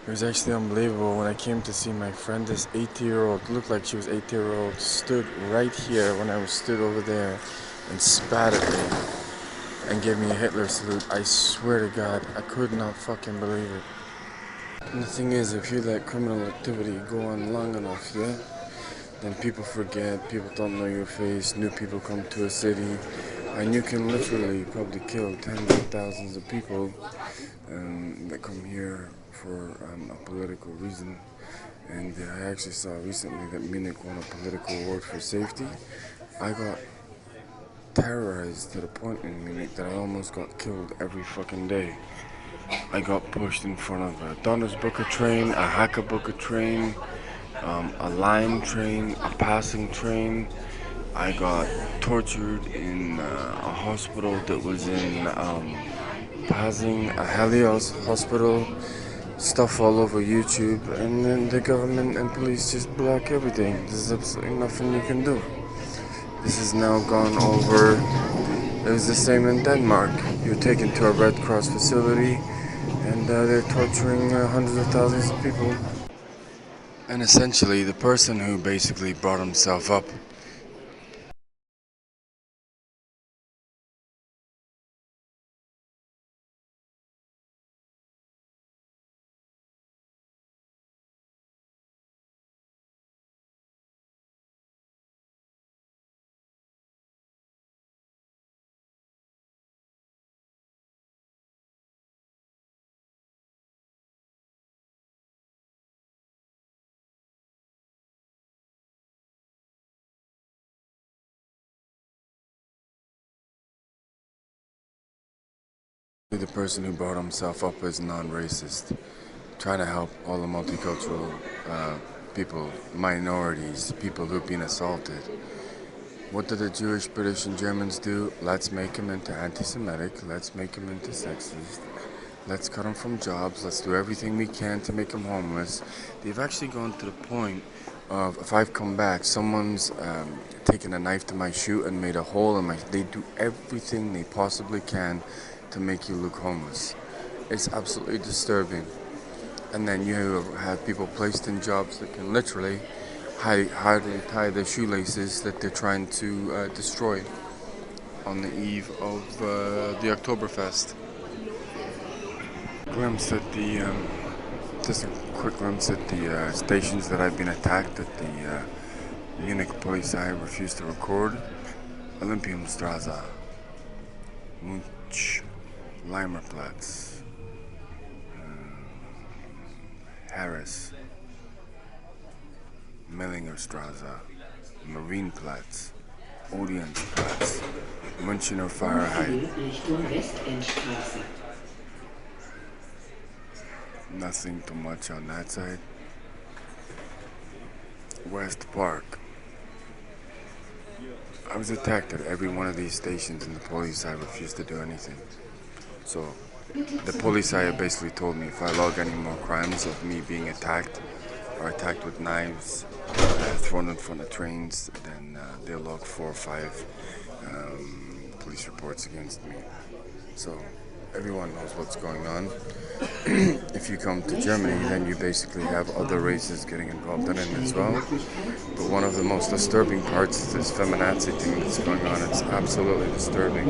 It was actually unbelievable when I came to see my friend. This 80-year-old, looked like she was 80-year-old, stood right here when I was stood over there and spat at me and gave me a Hitler salute. I swear to God, I could not fucking believe it. And the thing is, if you let criminal activity go on long enough, yeah, then people forget, people don't know your face, new people come to a city, and you can literally probably kill tens of thousands of people that come here for a political reason. And I actually saw recently that Munich won a political award for safety. I got terrorized to the point in Munich that I almost got killed every fucking day. I got pushed in front of a Donnersbucker train, a Hackebucker train, a Lime train, a passing train. I got tortured in a hospital that was in Pasing, a Helios hospital. Stuff all over YouTube, and then the government and police just block everything. There's absolutely nothing you can do. This has now gone over. It was the same in Denmark. You're taken to a Red Cross facility, and they're torturing hundreds of thousands of people. And essentially, the person who basically brought himself up the person who brought himself up as non-racist, trying to help all the multicultural people, minorities, people who've been assaulted. What did the Jewish, British, and Germans do? Let's make them into anti-Semitic, let's make them into sexist, let's cut them from jobs, let's do everything we can to make them homeless. They've actually gone to the point of, if I've come back, someone's taken a knife to my shoe and made a hole in my... They do everything they possibly can to make you look homeless. It's absolutely disturbing. And then you have people placed in jobs that can literally hardly tie their shoelaces that they're trying to destroy on the eve of the Oktoberfest. Glimpse at the, just a quick glimpse at the stations that I've been attacked at. The Munich Polizei refused to record. Olympiumstraße, Munch, Leimerplatz, Harris, Millingerstraße, Marienplatz, Odeonsplatz, Münchener Fahrenheit. Nothing too much on that side. West Park. I was attacked at every one of these stations and the police, I refused to do anything. So the police basically told me if I log any more crimes of me being attacked or attacked with knives, thrown in front of trains, then they'll log 4 or 5 police reports against me. So everyone knows what's going on. If you come to Germany, then you basically have other races getting involved in it as well. But one of the most disturbing parts is this feminazi thing that's going on. It's absolutely disturbing.